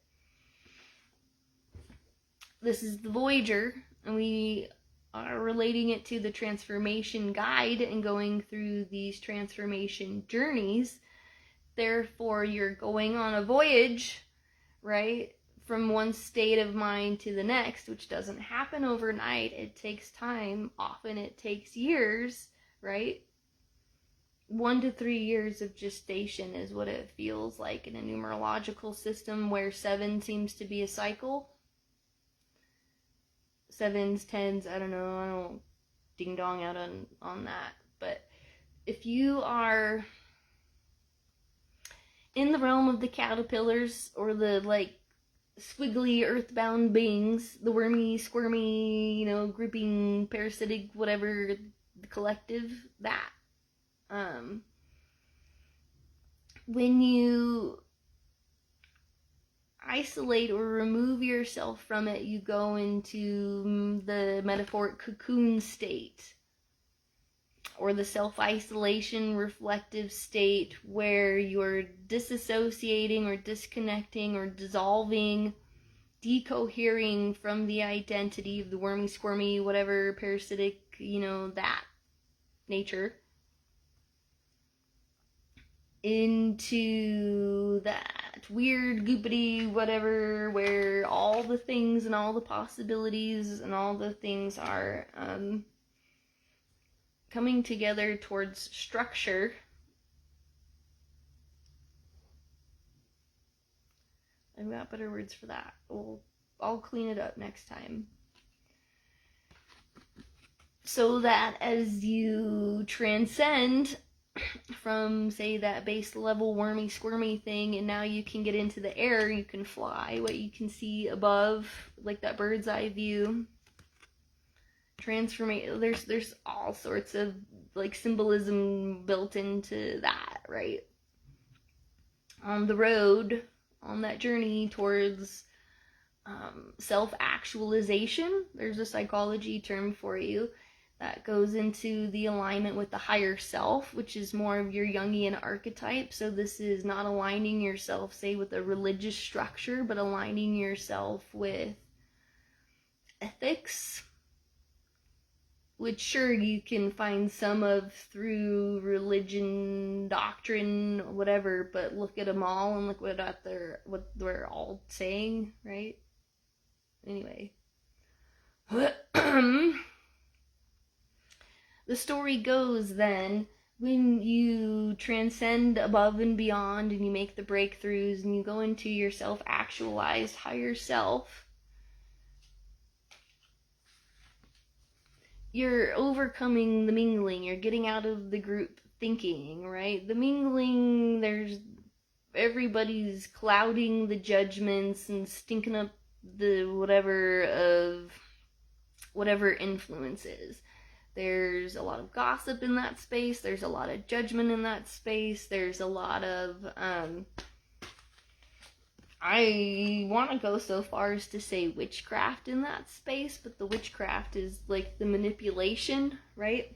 This is the Voyager, and we are relating it to the transformation guide and going through these transformation journeys. Therefore, you're going on a voyage, right, from one state of mind to the next, which doesn't happen overnight. It takes time. Often it takes years, right? 1 to 3 years of gestation is what it feels like in a numerological system where 7 seems to be a cycle. 7s, 10s, I don't know. I don't ding dong out on that. But if you are in the realm of the caterpillars or the like squiggly earthbound beings, the wormy, squirmy, grouping, parasitic, whatever, the collective, that. When you isolate or remove yourself from it, you go into the metaphoric cocoon state, or the self-isolation reflective state where you're disassociating or disconnecting or dissolving, decohering from the identity of the wormy, squirmy, whatever, parasitic, that nature, into that weird goopity whatever where all the things and all the possibilities and all the things are coming together towards structure. I've got better words for that. I'll clean it up next time. So that as you transcend from, say, that base level wormy squirmy thing, and now you can get into the air, you can fly, what you can see above, like that bird's eye view. Transformation, there's all sorts of like symbolism built into that, right? On the road, on that journey towards self-actualization, there's a psychology term for you that goes into the alignment with the higher self, which is more of your Jungian archetype. So this is not aligning yourself, say, with a religious structure, but aligning yourself with ethics, which sure you can find some of through religion, doctrine, whatever, but look at them all and look what they're all saying, right? Anyway. The story goes then, when you transcend above and beyond and you make the breakthroughs and you go into your self-actualized higher self, you're overcoming the mingling, you're getting out of the group thinking, right? The mingling, everybody's clouding the judgments and stinking up the whatever influences. There's a lot of gossip in that space, there's a lot of judgment in that space, there's a lot of I want to go so far as to say witchcraft in that space, but the witchcraft is like the manipulation, right?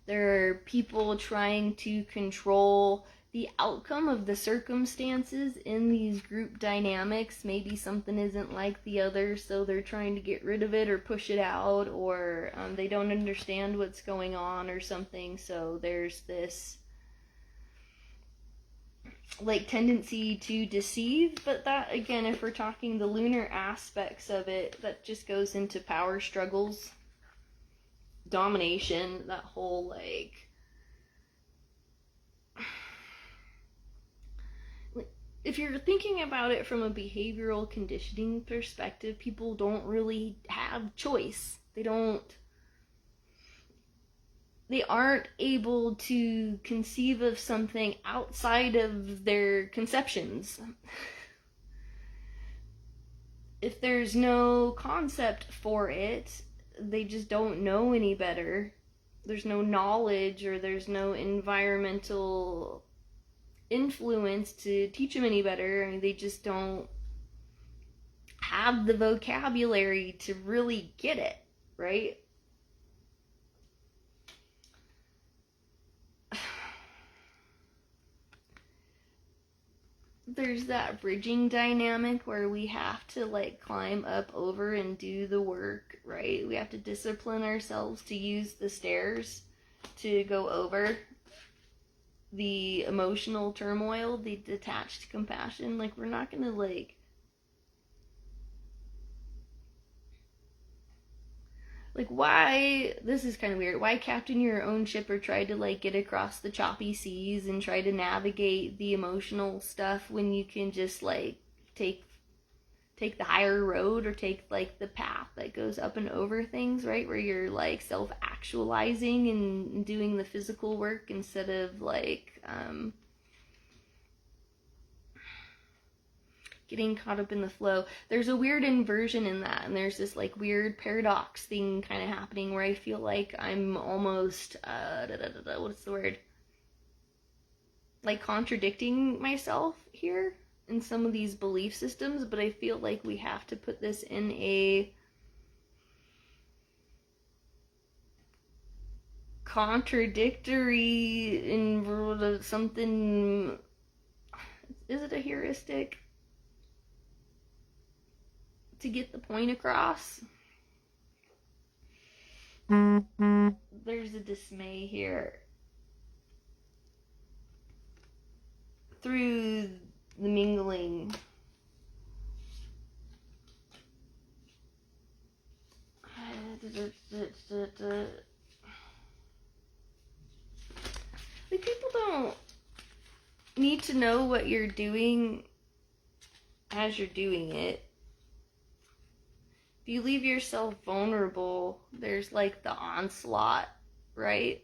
There are people trying to control the outcome of the circumstances in these group dynamics. Maybe something isn't like the other, so they're trying to get rid of it or push it out, or they don't understand what's going on or something, so there's this like tendency to deceive. But that, again, if we're talking the lunar aspects of it, that just goes into power struggles, domination, that whole like if you're thinking about it from a behavioral conditioning perspective, people don't really have choice. They aren't able to conceive of something outside of their conceptions. If there's no concept for it, they just don't know any better. There's no knowledge, or there's no environmental influence to teach them any better. I mean, they just don't have the vocabulary to really get it, right? There's that bridging dynamic where we have to like climb up over and do the work, right? We have to discipline ourselves to use the stairs to go over the emotional turmoil, the detached compassion. Like, we're not gonna like why, this is kind of weird, why captain your own ship or try to like get across the choppy seas and try to navigate the emotional stuff when you can just like take the higher road, or take like the path that goes up and over things, right? Where you're like self-actualizing and doing the physical work instead of like getting caught up in the flow. There's a weird inversion in that, and there's this like weird paradox thing kind of happening where I feel like I'm almost what's the word, like contradicting myself here in some of these belief systems, but I feel like we have to put this in a contradictory in something. Is it a heuristic to get the point across? There's a dismay here through the mingling. Like, people don't need to know what you're doing as you're doing it. If you leave yourself vulnerable, there's like the onslaught, right?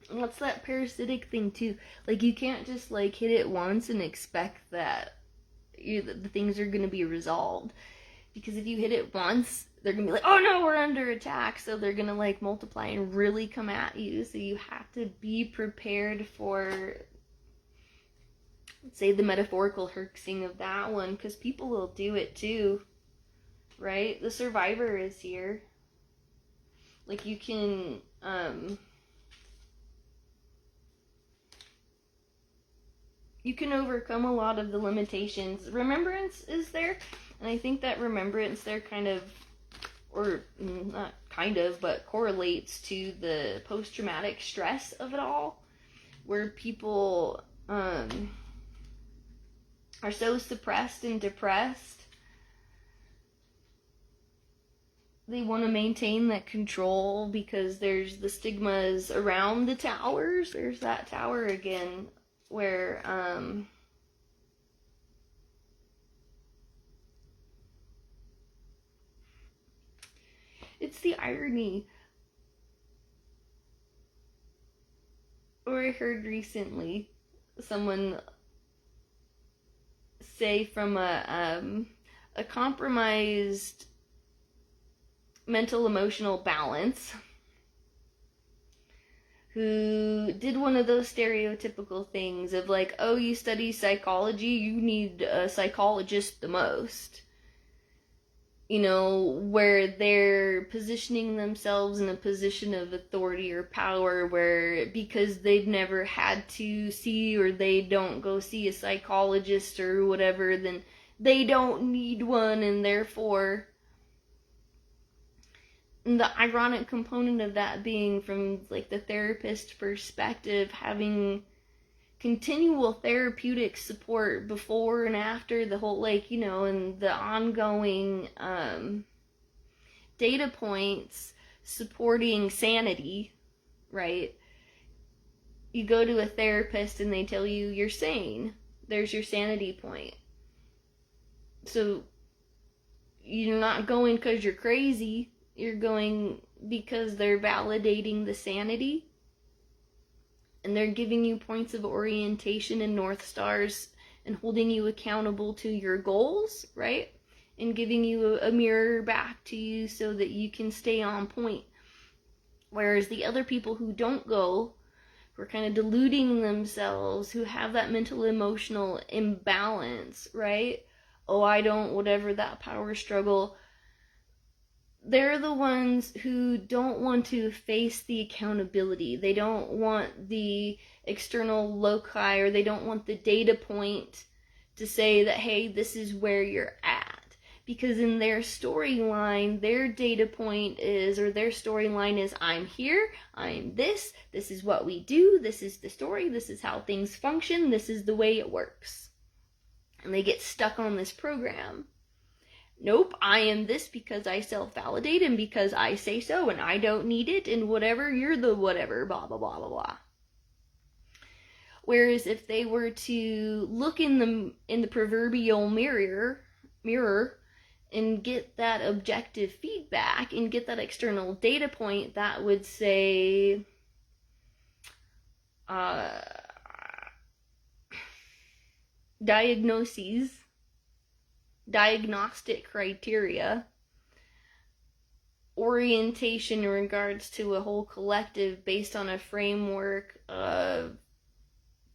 And that's that parasitic thing too. Like, you can't just like hit it once and expect that the things are going to be resolved. Because if you hit it once, they're going to be like, oh no, we're under attack. So they're going to like multiply and really come at you. So you have to be prepared for, let's say, the metaphorical herxing of that one, because people will do it too, right? The survivor is here. Like, you can you can overcome a lot of the limitations. Remembrance is there, and I think that remembrance there kind of, or not kind of, but correlates to the post-traumatic stress of it all, where people are so suppressed and depressed. They want to maintain that control because there's the stigmas around the towers. There's that tower again, where it's the irony. Or I heard recently someone say from a compromised mental emotional balance, who did one of those stereotypical things of like, oh, you study psychology, you need a psychologist the most. You know, where they're positioning themselves in a position of authority or power, where because they've never had to see, or they don't go see a psychologist or whatever, then they don't need one, and therefore, the ironic component of that being from like the therapist perspective, having continual therapeutic support before and after the whole, like, you know, and the ongoing data points supporting sanity, right? You go to a therapist and they tell you you're sane. There's your sanity point. So you're not going because you're crazy. You're going because they're validating the sanity. And they're giving you points of orientation and North Stars and holding you accountable to your goals, right? And giving you a mirror back to you so that you can stay on point. Whereas the other people who don't go, who are kind of deluding themselves, who have that mental emotional imbalance, right? Oh, I don't, whatever, that power struggle. They're the ones who don't want to face the accountability. They don't want the external loci, or they don't want the data point to say that, hey, this is where you're at. Because in their storyline, their data point is, or their storyline is, I'm here, I'm this is what we do, this is the story, this is how things function, this is the way it works. And they get stuck on this program. Nope, I am this because I self-validate and because I say so and I don't need it and whatever, you're the whatever, blah, blah, blah, blah, blah. Whereas if they were to look in the proverbial mirror and get that objective feedback and get that external data point that would say, diagnostic criteria, orientation in regards to a whole collective based on a framework of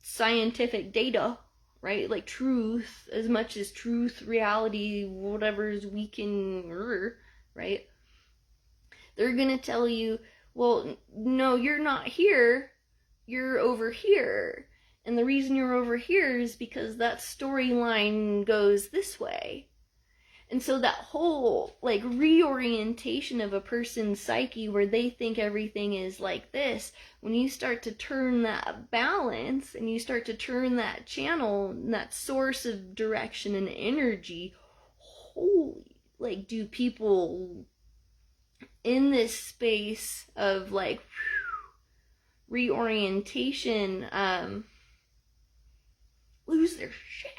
scientific data, right? Like truth, as much as truth, reality, whatever's we can, right? They're gonna tell you, well, no, you're not here, you're over here. And the reason you're over here is because that storyline goes this way. And so that whole like reorientation of a person's psyche where they think everything is like this, when you start to turn that balance and you start to turn that channel and that source of direction and energy, holy, like, do people in this space of like reorientation lose their shit.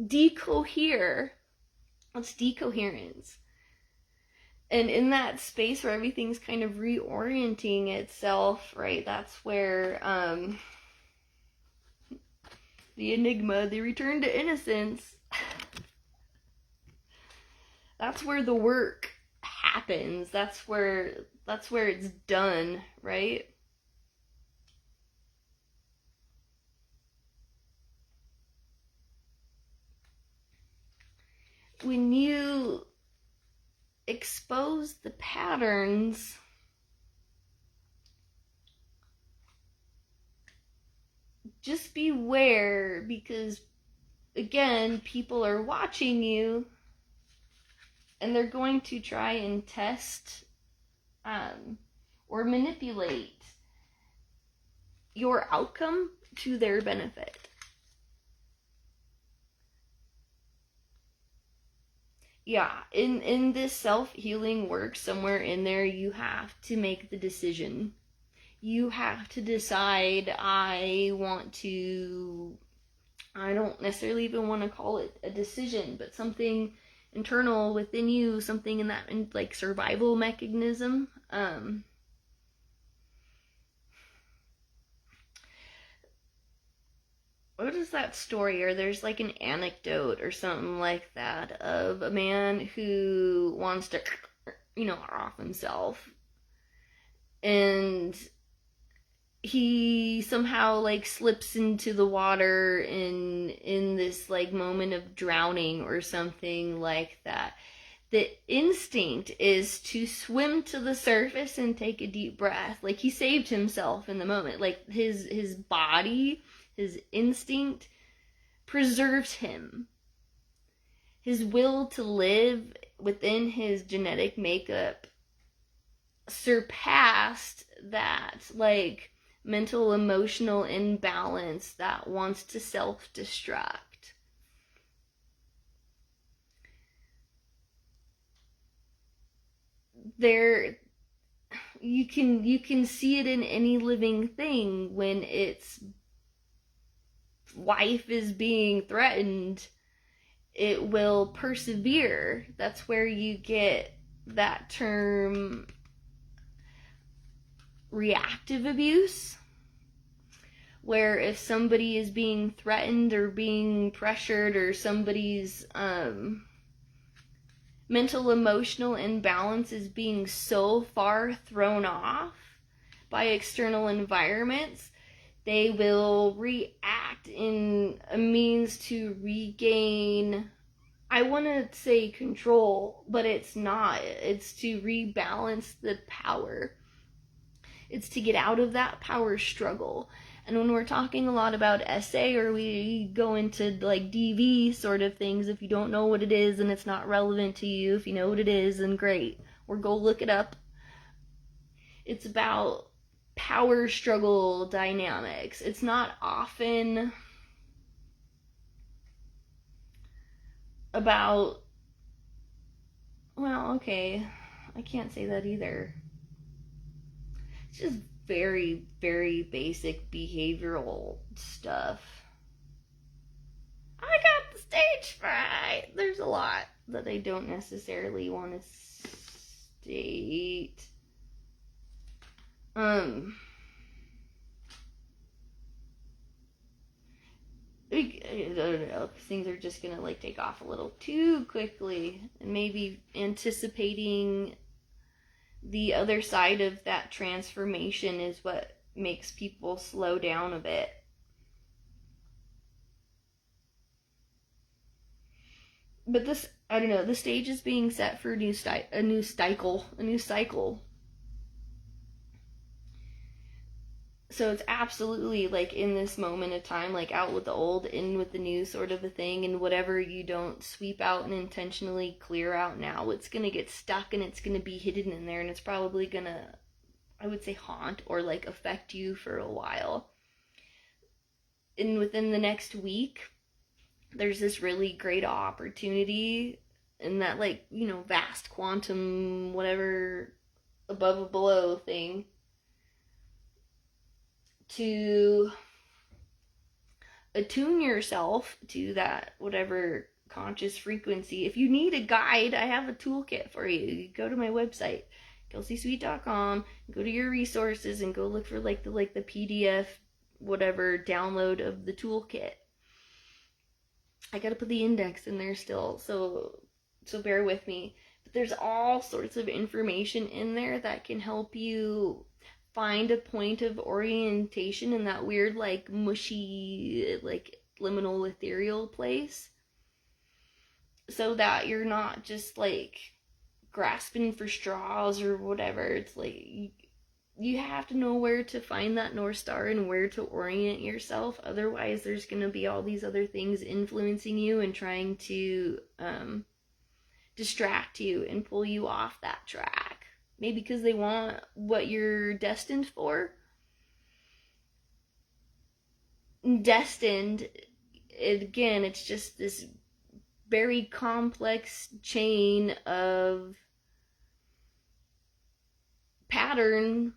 Decohere. It's decoherence. And in that space where everything's kind of reorienting itself, right, that's where the enigma, the return to innocence, that's where the work happens. That's where it's done, right? When you expose the patterns just beware, because again, people are watching you, and they're going to try and test or manipulate your outcome to their benefit. Yeah, in this self-healing work, somewhere in there, you have to make the decision. You have to decide, I don't necessarily even want to call it a decision, but something internal within you, something in that, like, survival mechanism. What is that story, or there's like an anecdote or something like that of a man who wants to, off himself, and he somehow like slips into the water in this like moment of drowning or something like that. The instinct is to swim to the surface and take a deep breath. Like, he saved himself in the moment. Like, his body, his instinct preserves him. His will to live within his genetic makeup surpassed that, like, mental emotional imbalance that wants to self-destruct. There, you can see it in any living thing. When its life is being threatened, it will persevere. That's where you get that term reactive abuse, where if somebody is being threatened or being pressured, or somebody's mental emotional imbalance is being so far thrown off by external environments, they will react in a means to regain, I want to say control, but it's not. It's to rebalance the power. It's to get out of that power struggle. And when we're talking a lot about SA, or we go into like DV sort of things, if you don't know what it is and it's not relevant to you, if you know what it is, then great, or go look it up. It's about power struggle dynamics. It's not often about, well, okay, I can't say that either. It's just very, very basic behavioral stuff. I got the stage fright. There's a lot that I don't necessarily want to state. I don't know, things are just gonna like take off a little too quickly, and maybe anticipating the other side of that transformation is what makes people slow down a bit. But this, I don't know, the stage is being set for a new cycle. So it's absolutely like in this moment of time, like out with the old, in with the new sort of a thing. And whatever you don't sweep out and intentionally clear out now, it's going to get stuck, and it's going to be hidden in there, and it's probably going to, I would say, haunt or like affect you for a while. And within the next week, there's this really great opportunity in that, like, vast quantum whatever above and below thing, to attune yourself to that whatever conscious frequency. If you need a guide, I have a toolkit for you. You go to my website, kelseysweet.com, go to your resources and go look for like the PDF whatever download of the toolkit. I gotta put the index in there still, so bear with me. But there's all sorts of information in there that can help you find a point of orientation in that weird, like, mushy, like, liminal ethereal place, so that you're not just like grasping for straws or whatever. It's like you have to know where to find that North Star and where to orient yourself. Otherwise, there's going to be all these other things influencing you and trying to distract you and pull you off that track. Maybe because they want what you're destined for. Destined, again, it's just this very complex chain of pattern,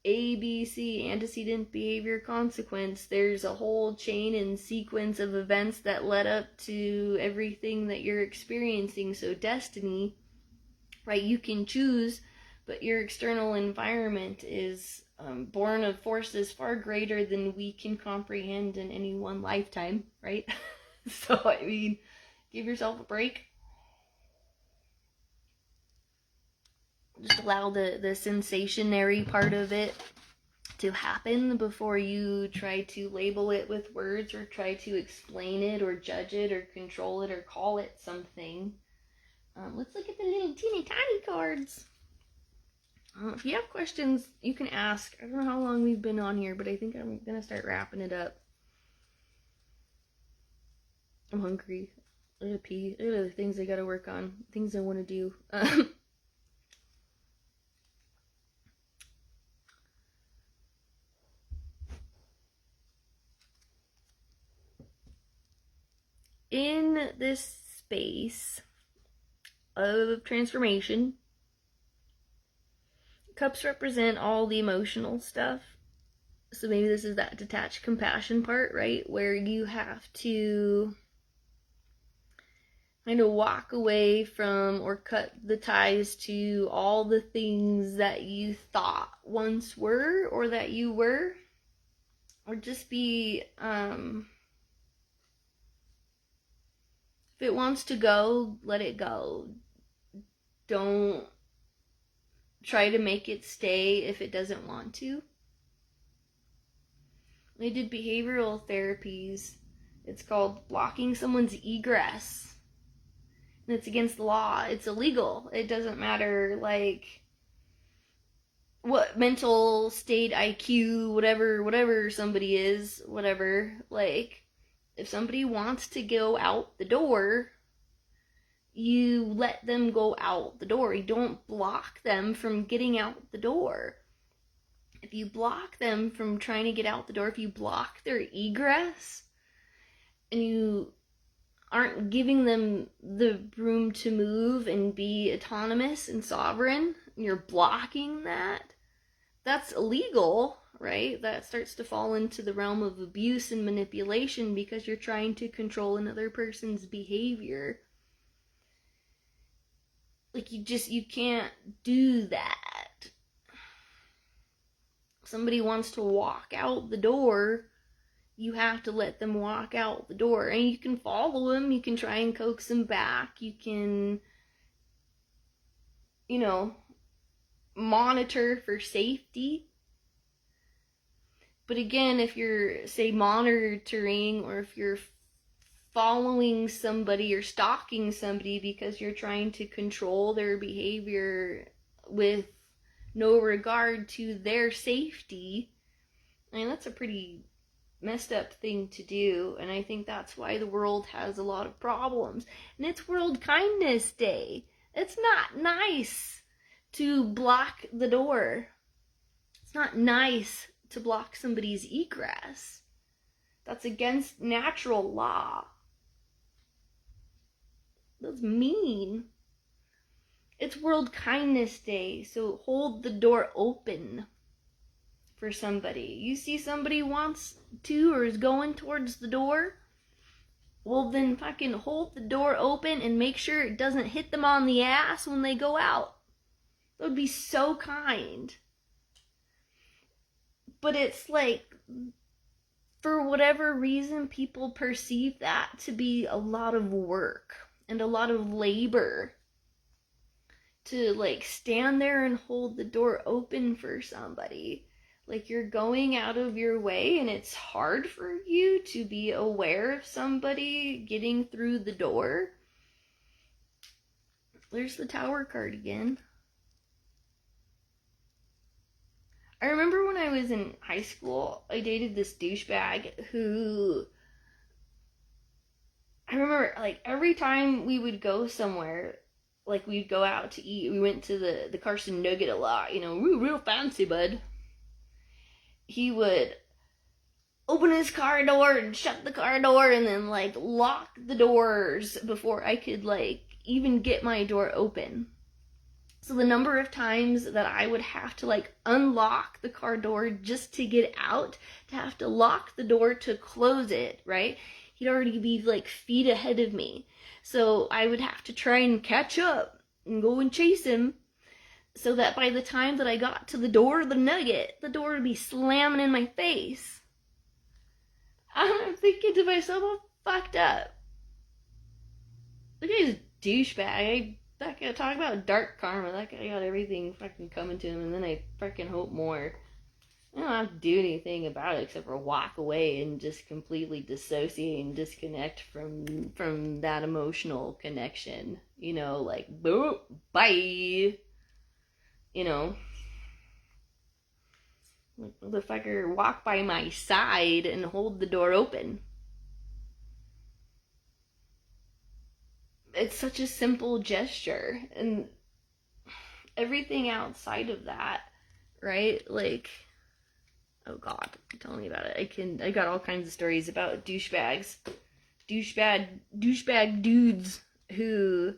A, B, C, antecedent, behavior, consequence. There's a whole chain and sequence of events that led up to everything that you're experiencing. So destiny, right, you can choose, but your external environment is born of forces far greater than we can comprehend in any one lifetime, right? So, I mean, give yourself a break. Just allow the sensationary part of it to happen before you try to label it with words or try to explain it or judge it or control it or call it something. Let's look at the little teeny tiny cards. If you have questions, you can ask. I don't know how long we've been on here, but I think I'm going to start wrapping it up. I'm hungry. I gotta pee. There are the things I gotta work on. Things I want to do. In this space of transformation, cups represent all the emotional stuff. So maybe this is that detached compassion part, right? Where you have to kind of walk away from or cut the ties to all the things that you thought once were or that you were. Or just be, if it wants to go, let it go. Don't try to make it stay if it doesn't want to. I did behavioral therapies. It's called blocking someone's egress. And it's against the law. It's illegal. It doesn't matter, like, what mental state, IQ, whatever somebody is, whatever. Like, if somebody wants to go out the door, you let them go out the door. You don't block them from getting out the door. If you block them from trying to get out the door, if you block their egress, and you aren't giving them the room to move and be autonomous and sovereign, and you're blocking that, that's illegal, right? That starts to fall into the realm of abuse and manipulation because you're trying to control another person's behavior. Like, you can't do that. Somebody wants to walk out the door, you have to let them walk out the door. And you can follow them, you can try and coax them back, you can, monitor for safety. But again, if you're, say, monitoring, or if you're following somebody or stalking somebody because you're trying to control their behavior with no regard to their safety, I mean, that's a pretty messed up thing to do. And I think that's why the world has a lot of problems. And it's World Kindness Day. It's not nice to block the door. It's not nice to block somebody's egress. That's against natural law. That's mean. It's World Kindness Day, so hold the door open for somebody. You see somebody wants to or is going towards the door, well then fucking hold the door open and make sure it doesn't hit them on the ass when they go out. That would be so kind. But it's like, for whatever reason, people perceive that to be a lot of work and a lot of labor to, like, stand there and hold the door open for somebody. Like, you're going out of your way and it's hard for you to be aware of somebody getting through the door. There's the Tower card again. was in high school, I dated this douchebag who, I remember, like, every time we would go somewhere, like, we'd go out to eat, we went to the Carson Nugget a lot, you know, real fancy, bud. He would open his car door and shut the car door and then, like, lock the doors before I could, like, even get my door open. So the number of times that I would have to, like, unlock the car door just to get out, to have to lock the door to close it, right? He'd already be, like, feet ahead of me. So I would have to try and catch up and go and chase him, so that by the time that I got to the door of the Nugget, the door would be slamming in my face. I'm thinking to myself, I'm fucked up. The guy's a douchebag. That guy, talk about dark karma. That guy got everything fucking coming to him, and then I fucking hope more. I don't have to do anything about it except for walk away and just completely dissociate and disconnect from that emotional connection. You know, like, boop, bye. You know, the fucker walk by my side and hold the door open. It's such a simple gesture, and everything outside of that, right? Like, oh god, tell me about it. I got all kinds of stories about douchebag dudes who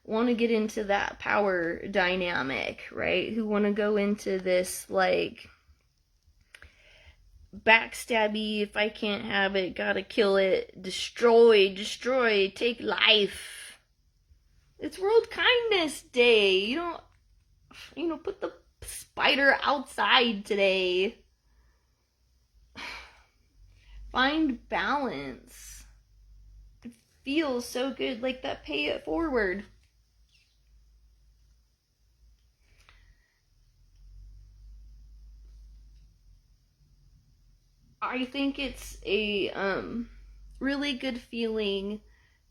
want to get into that power dynamic, right? Who want to go into this, like, backstabby, if I can't have it, gotta kill it, destroy, take life. It's World Kindness Day. You don't, put the spider outside today. Find balance. It feels so good, like that pay it forward. I think it's a really good feeling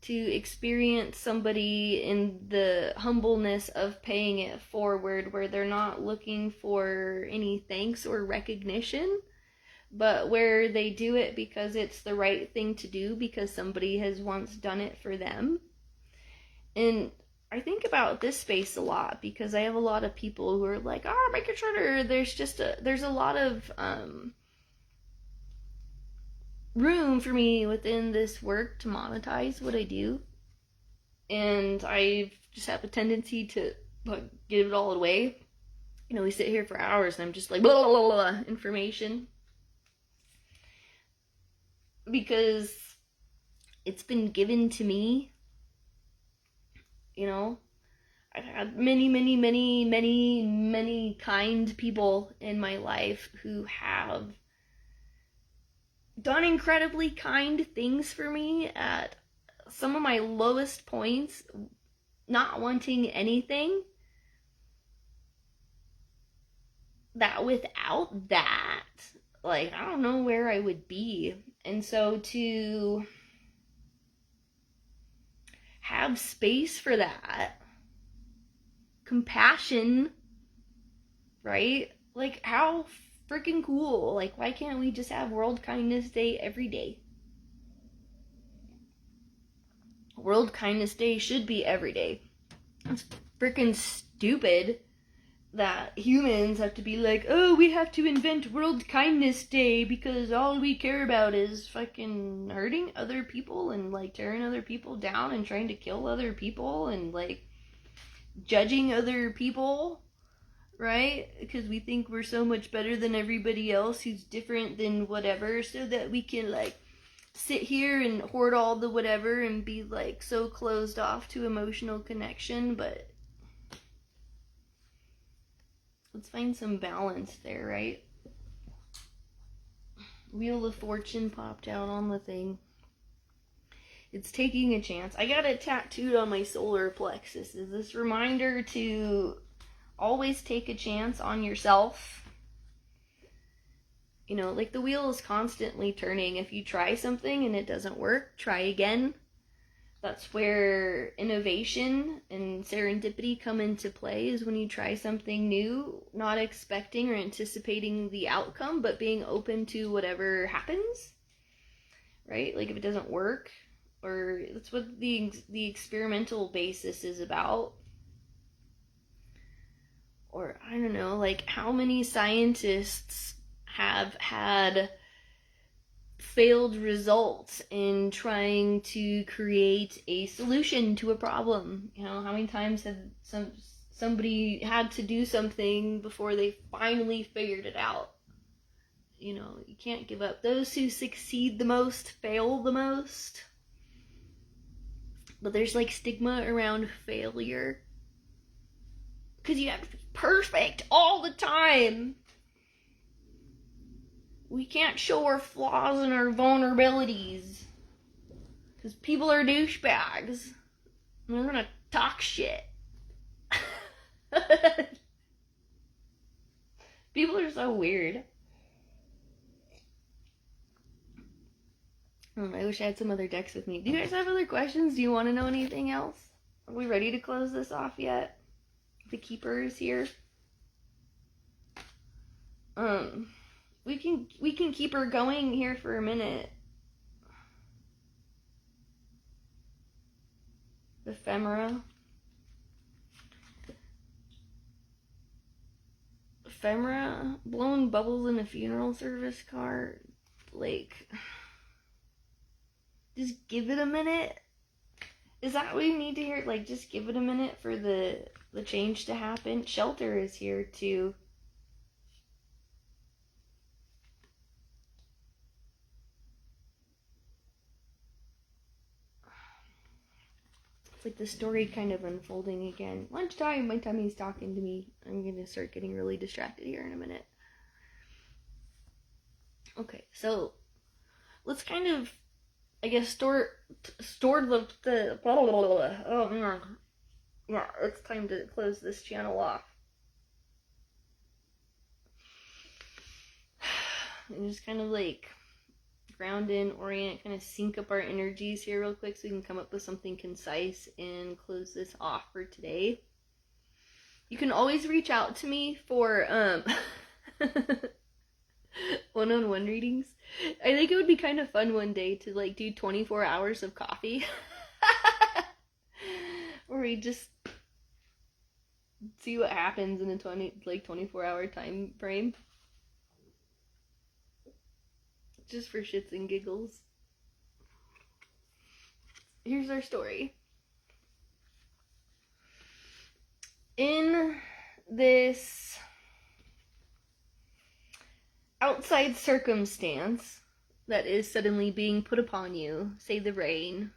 to experience somebody in the humbleness of paying it forward, where they're not looking for any thanks or recognition, but where they do it because it's the right thing to do, because somebody has once done it for them. And I think about this space a lot because I have a lot of people who are like, oh, make it shorter. There's a lot of room for me within this work to monetize what I do, and I just have a tendency to, like, give it all away. You know, we sit here for hours and I'm just like blah blah blah, blah information, because it's been given to me. You know, I've had many kind people in my life who have done incredibly kind things for me at some of my lowest points, not wanting anything. That without that, like, I don't know where I would be. And so to have space for that, compassion, right? Like, how freaking cool. Like, why can't we just have World Kindness Day every day? World Kindness Day should be every day. It's freaking stupid that humans have to be like, oh, we have to invent World Kindness Day because all we care about is fucking hurting other people and, like, tearing other people down and trying to kill other people and, like, judging other people, right? Because we think we're so much better than everybody else who's different than whatever, so that we can, like, sit here and hoard all the whatever and be, like, so closed off to emotional connection. But let's find some balance there, right? Wheel of Fortune popped out on the thing. It's taking a chance. I got it tattooed on my solar plexus. Is this reminder to always take a chance on yourself? You know, like, the wheel is constantly turning. If you try something and it doesn't work, try again. That's where innovation and serendipity come into play, is when you try something new, not expecting or anticipating the outcome, but being open to whatever happens, right? Like if it doesn't work, or that's what the experimental basis is about. Or I don't know, like how many scientists have had failed results in trying to create a solution to a problem? You know, how many times have somebody had to do something before they finally figured it out? You know, you can't give up. Those who succeed the most fail the most. But there's like stigma around failure, because you have to be perfect all the time. We can't show our flaws and our vulnerabilities, because people are douchebags. And they're gonna talk shit. People are so weird. I wish I had some other decks with me. Do you guys have other questions? Do you want to know anything else? Are we ready to close this off yet? The keeper is here. We can keep her going here for a minute. Ephemera. Ephemera, blowing bubbles in a funeral service card. Like, just give it a minute. Is that what you need to hear? Like, just give it a minute for the change to happen. Shelter is here too. It's like the story kind of unfolding again. Lunchtime, my tummy's talking to me. I'm gonna start getting really distracted here in a minute. Okay, so let's kind of, I guess, store the blah, blah, blah, blah. Oh man, yeah, it's time to close this channel off. And just kind of like ground in, orient, kind of sync up our energies here real quick so we can come up with something concise and close this off for today. You can always reach out to me for one-on-one readings. I think it would be kind of fun one day to like do 24 hours of coffee. Or we just see what happens in a 24-hour time frame. Just for shits and giggles. Here's our story. In this outside circumstance that is suddenly being put upon you, say the rain,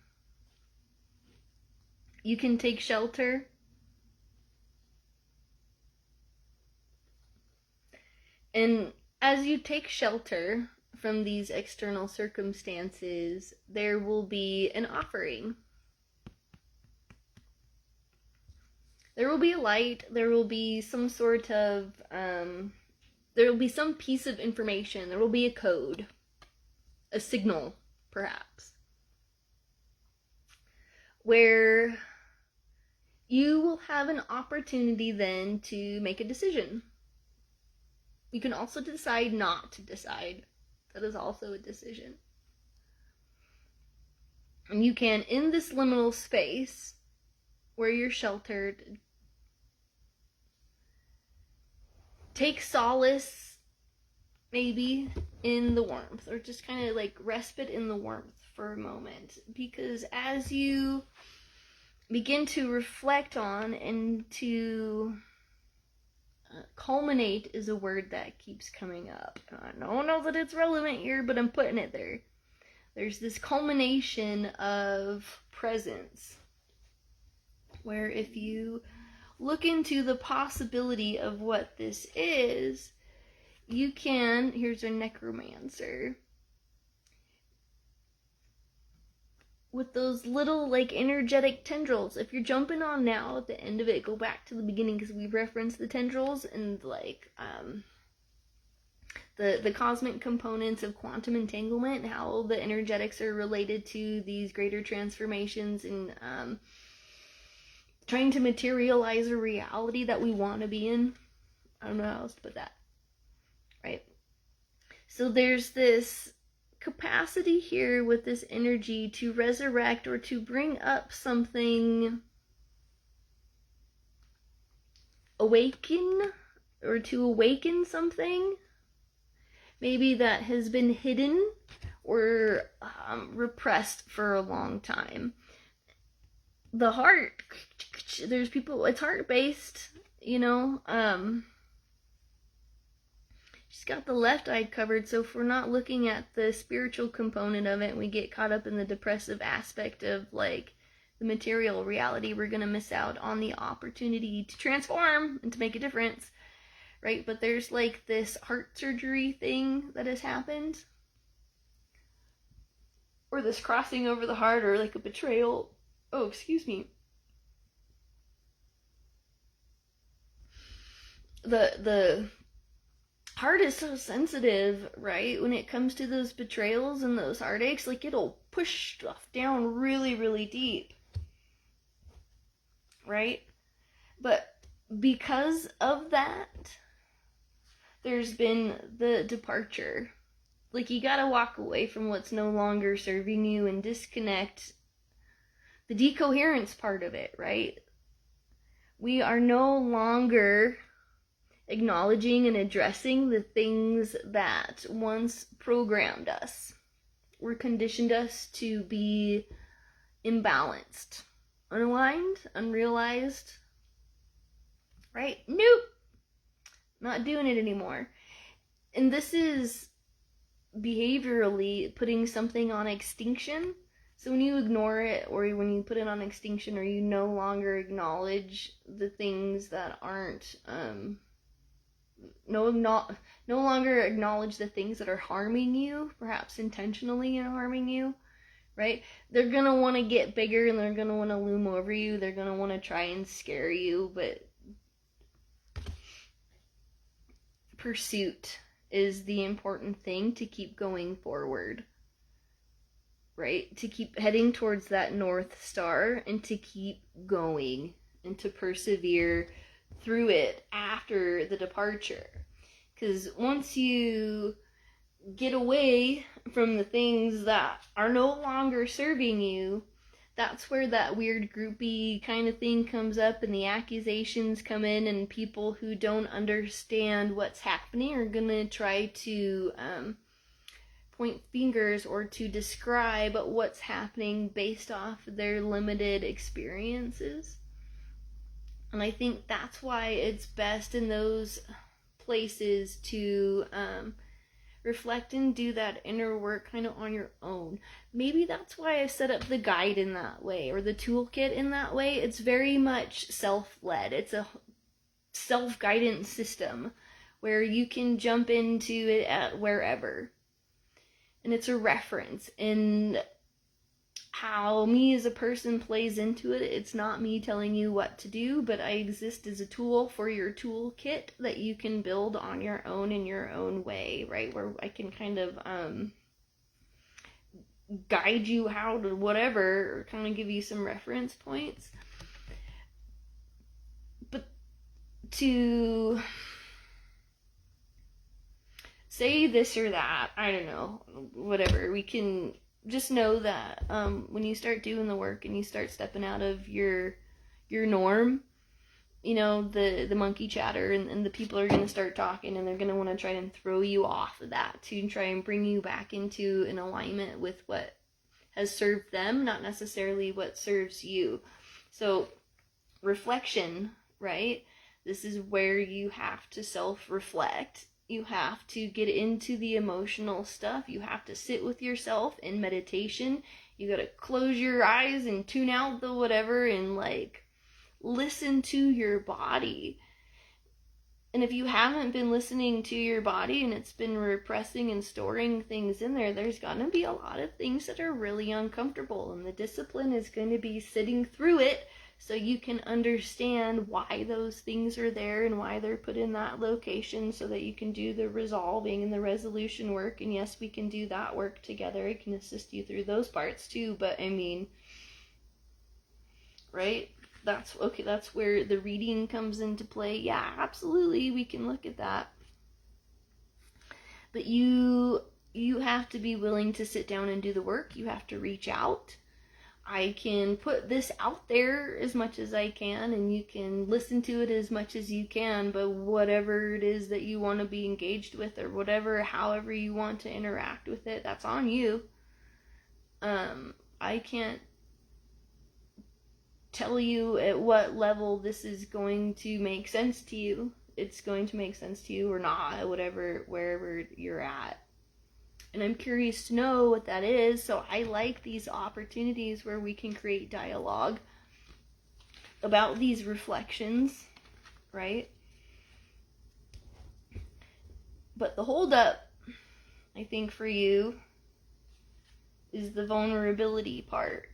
you can take shelter. And as you take shelter from these external circumstances, there will be an offering. There will be a light, there will be some sort of, there will be some piece of information, there will be a code, a signal, perhaps, where you will have an opportunity then to make a decision. You can also decide not to decide. That is also a decision. And you can, in this liminal space where you're sheltered, take solace maybe in the warmth, or just kind of like respite in the warmth for a moment. Because as you begin to reflect on and to culminate is a word that keeps coming up. I don't know that it's relevant here, but I'm putting it there. There's this culmination of presence, where if you look into the possibility of what this is, you can, here's a necromancer, with those little like energetic tendrils. If you're jumping on now at the end of it, go back to the beginning, because we referenced the tendrils and like the cosmic components of quantum entanglement, how the energetics are related to these greater transformations, and trying to materialize a reality that we want to be in. I don't know how else to put that, right? So there's this capacity here with this energy to resurrect or to bring up something, awaken something maybe that has been hidden or repressed for a long time. The heart, there's people, it's heart-based, you know. She's got the left eye covered, so if we're not looking at the spiritual component of it, we get caught up in the depressive aspect of like the material reality, we're gonna miss out on the opportunity to transform and to make a difference, right? But there's like this heart surgery thing that has happened, or this crossing over the heart, or like a betrayal. Oh, excuse me. The heart is so sensitive, right? When it comes to those betrayals and those heartaches, like it'll push stuff down really, really deep, right? But because of that, there's been the departure. Like, you gotta walk away from what's no longer serving you and disconnect the decoherence part of it, right? We are no longer acknowledging and addressing the things that once programmed us or conditioned us to be imbalanced, unaligned, unrealized, right? Nope, not doing it anymore. And this is behaviorally putting something on extinction. So when you ignore it, or when you put it on extinction, or you no longer acknowledge the things that aren't no longer acknowledge the things that are harming you, perhaps intentionally harming you, right? They're gonna want to get bigger, and they're gonna want to loom over you. They're gonna want to try and scare you, but pursuit is the important thing to keep going forward, right? To keep heading towards that North Star, and to keep going, and to persevere through it after the departure. Because once you get away from the things that are no longer serving you, that's where that weird groupie kind of thing comes up, and the accusations come in, and people who don't understand what's happening are gonna try to point fingers or to describe what's happening based off their limited experiences. And I think that's why it's best in those places to reflect and do that inner work kind of on your own. Maybe that's why I set up the guide in that way, or the toolkit in that way. It's very much self-led. It's a self-guidance system where you can jump into it at wherever. And it's a reference. And how me as a person plays into it, it's not me telling you what to do, but I exist as a tool for your toolkit that you can build on your own in your own way, right? Where I can kind of guide you how to whatever, or kind of give you some reference points. But to say this or that, I don't know, whatever, we can just know that when you start doing the work and you start stepping out of your norm, you know, the monkey chatter, and the people are going to start talking, and they're going to want to try and throw you off of that to try and bring you back into an alignment with what has served them, not necessarily what serves you. So reflection, right? This is where you have to self-reflect. You have to get into the emotional stuff. You have to sit with yourself in meditation. You gotta close your eyes and tune out the whatever, and like listen to your body. And if you haven't been listening to your body, and it's been repressing and storing things in there, there's gonna be a lot of things that are really uncomfortable, and the discipline is going to be sitting through it so you can understand why those things are there and why they're put in that location, so that you can do the resolving and the resolution work. And yes, we can do that work together. I can assist you through those parts too, but I mean, right? That's okay. That's where the reading comes into play. Yeah, absolutely, we can look at that. But you have to be willing to sit down and do the work. You have to reach out. I can put this out there as much as I can, and you can listen to it as much as you can, but whatever it is that you want to be engaged with, or whatever, however you want to interact with it, that's on you. I can't tell you at what level this is going to make sense to you. It's going to make sense to you or not, whatever, wherever you're at. And I'm curious to know what that is, so I like these opportunities where we can create dialogue about these reflections, right? But the holdup, I think, for you is the vulnerability part.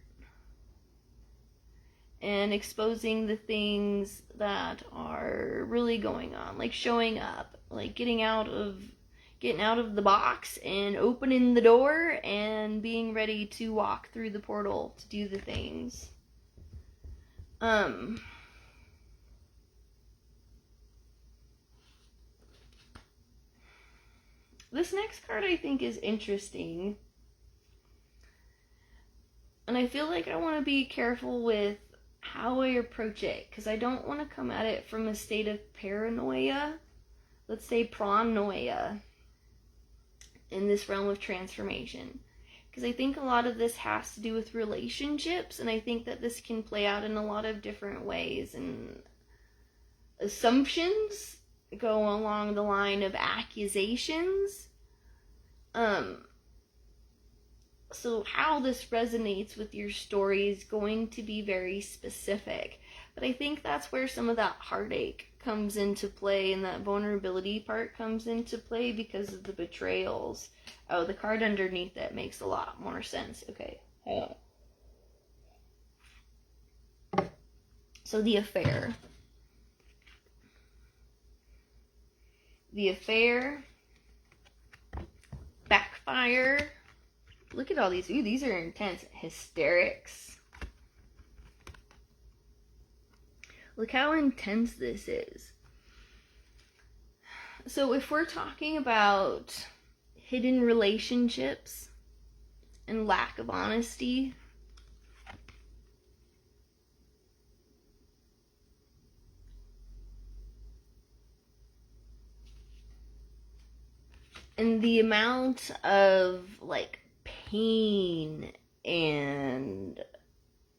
And exposing the things that are really going on, like showing up, like getting out of the box and opening the door and being ready to walk through the portal to do the things. This next card I think is interesting. And I feel like I want to be careful with how I approach it, because I don't want to come at it from a state of paranoia, let's say paranoia, in this realm of transformation. Because I think a lot of this has to do with relationships, and I think that this can play out in a lot of different ways, and assumptions go along the line of accusations. So how this resonates with your story is going to be very specific. But I think that's where some of that heartache comes into play, and that vulnerability part comes into play because of the betrayals. Oh, the card underneath that makes a lot more sense. Okay, hold on. So the affair. The affair, backfire. Look at all these. Ooh, these are intense. Hysterics. Look how intense this is. So if we're talking about hidden relationships and lack of honesty, and the amount of like pain and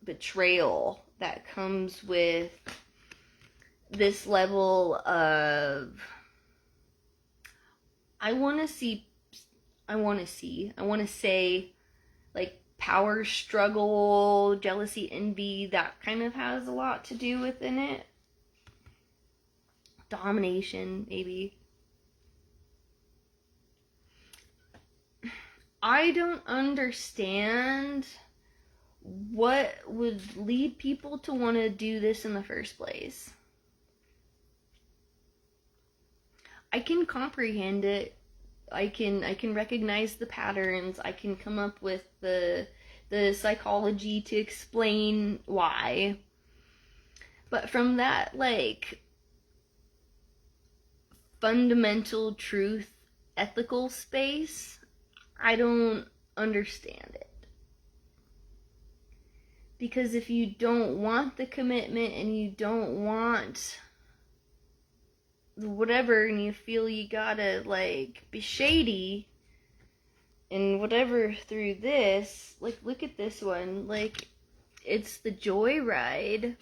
betrayal that comes with this level of I want to say like power struggle, jealousy, envy, that kind of has a lot to do within it. Domination, maybe. I don't understand what would lead people to want to do this in the first place. I can comprehend it. I can recognize the patterns. I can come up with the psychology to explain why. But from that like fundamental truth, ethical space, I don't understand it. Because if you don't want the commitment and you don't want whatever, and you feel you gotta like be shady and whatever through this, like look at this one, like it's the joyride.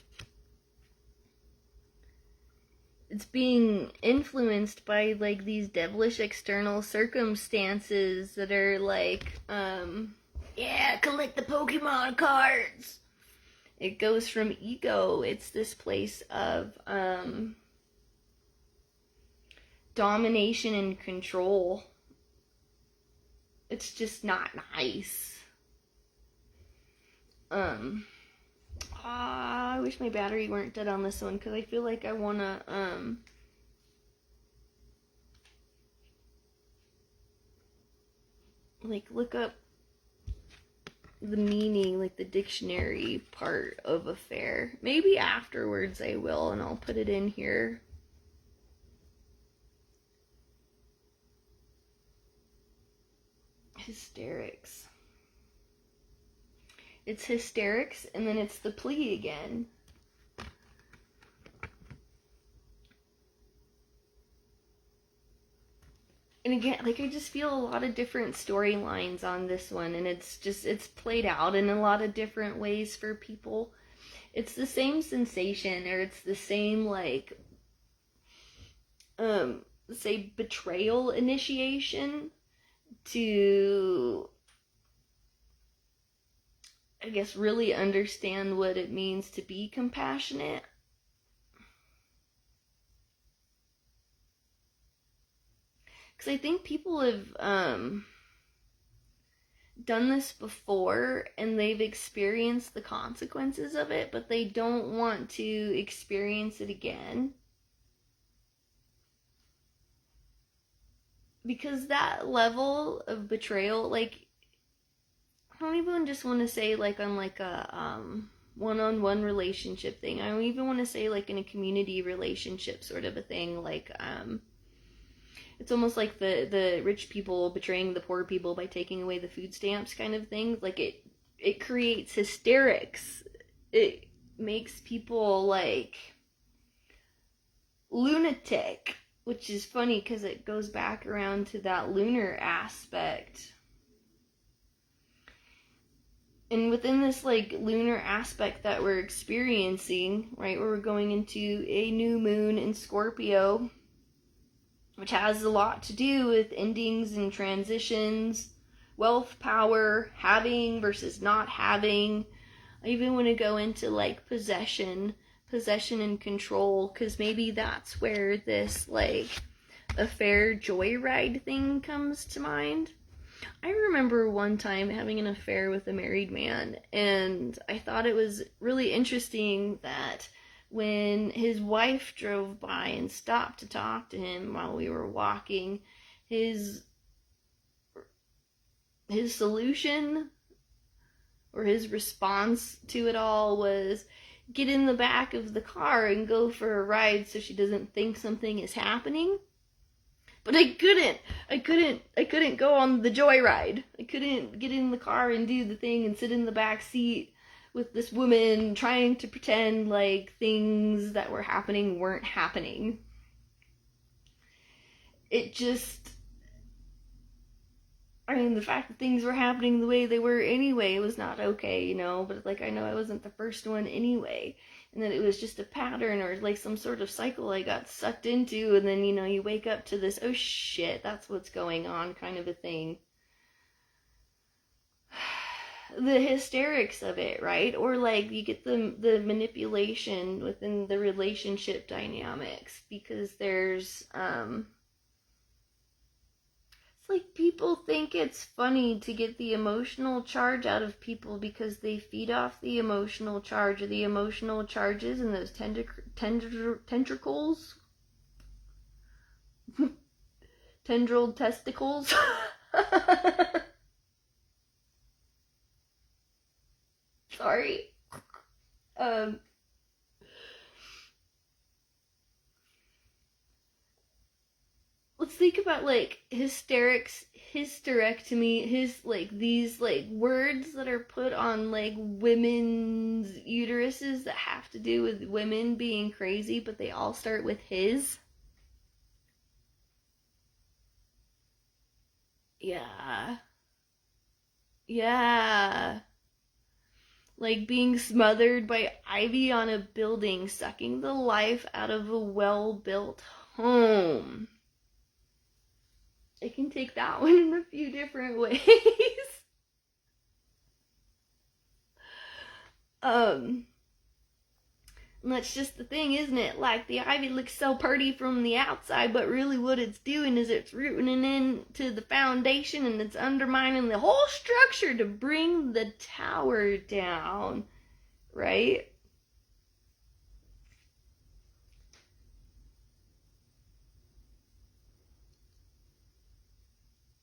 It's being influenced by like these devilish external circumstances that are like, yeah, collect the Pokemon cards. It goes from ego. It's this place of domination and control. It's just not nice. I wish my battery weren't dead on this one, because I feel like I want to, like, look up the meaning, like the dictionary part of affair. Maybe afterwards I will, and I'll put it in here. Hysterics. It's hysterics, and then it's the plea again. And again, like, I just feel a lot of different storylines on this one, and it's played out in a lot of different ways for people. It's the same sensation, or it's the same, like, say, betrayal initiation to, I guess, really understand what it means to be compassionate. Because I think people have done this before, and they've experienced the consequences of it, but they don't want to experience it again. Because that level of betrayal, like, I don't even just want to say, like, on, like, a one-on-one relationship thing. I don't even want to say, like, in a community relationship sort of a thing. Like, it's almost like the rich people betraying the poor people by taking away the food stamps kind of thing. Like, it creates hysterics. It makes people, like, lunatic, which is funny because it goes back around to that lunar aspect. And within this, like, lunar aspect that we're experiencing, right, where we're going into a new moon in Scorpio, which has a lot to do with endings and transitions, wealth, power, having versus not having. I even want to go into, like, possession and control, because maybe that's where this, like, affair joyride thing comes to mind. I remember one time having an affair with a married man, and I thought it was really interesting that when his wife drove by and stopped to talk to him while we were walking, his solution, or his response to it all, was get in the back of the car and go for a ride so she doesn't think something is happening. But I couldn't go on the joyride. I couldn't get in the car and do the thing and sit in the back seat with this woman trying to pretend like things that were happening weren't happening. It just, I mean, the fact that things were happening the way they were anyway was not okay, you know, but, like, I know I wasn't the first one anyway, and that it was just a pattern or, like, some sort of cycle I got sucked into, and then, you know, you wake up to this, oh shit, that's what's going on kind of a thing. The hysterics of it, right? Or, like, you get the manipulation within the relationship dynamics, because there's, it's like people think it's funny to get the emotional charge out of people because they feed off the emotional charge, or the emotional charges and those tendricles, tendrilled testicles. Sorry. Let's think about, like, hysterectomy, like, these, like, words that are put on, like, women's uteruses that have to do with women being crazy, but they all start with his. Yeah. Yeah. Like being smothered by ivy on a building, sucking the life out of a well-built home. I can take that one in a few different ways. And that's just the thing, isn't it? Like, the ivy looks so pretty from the outside, but really what it's doing is it's rooting into the foundation, and it's undermining the whole structure to bring the tower down, right?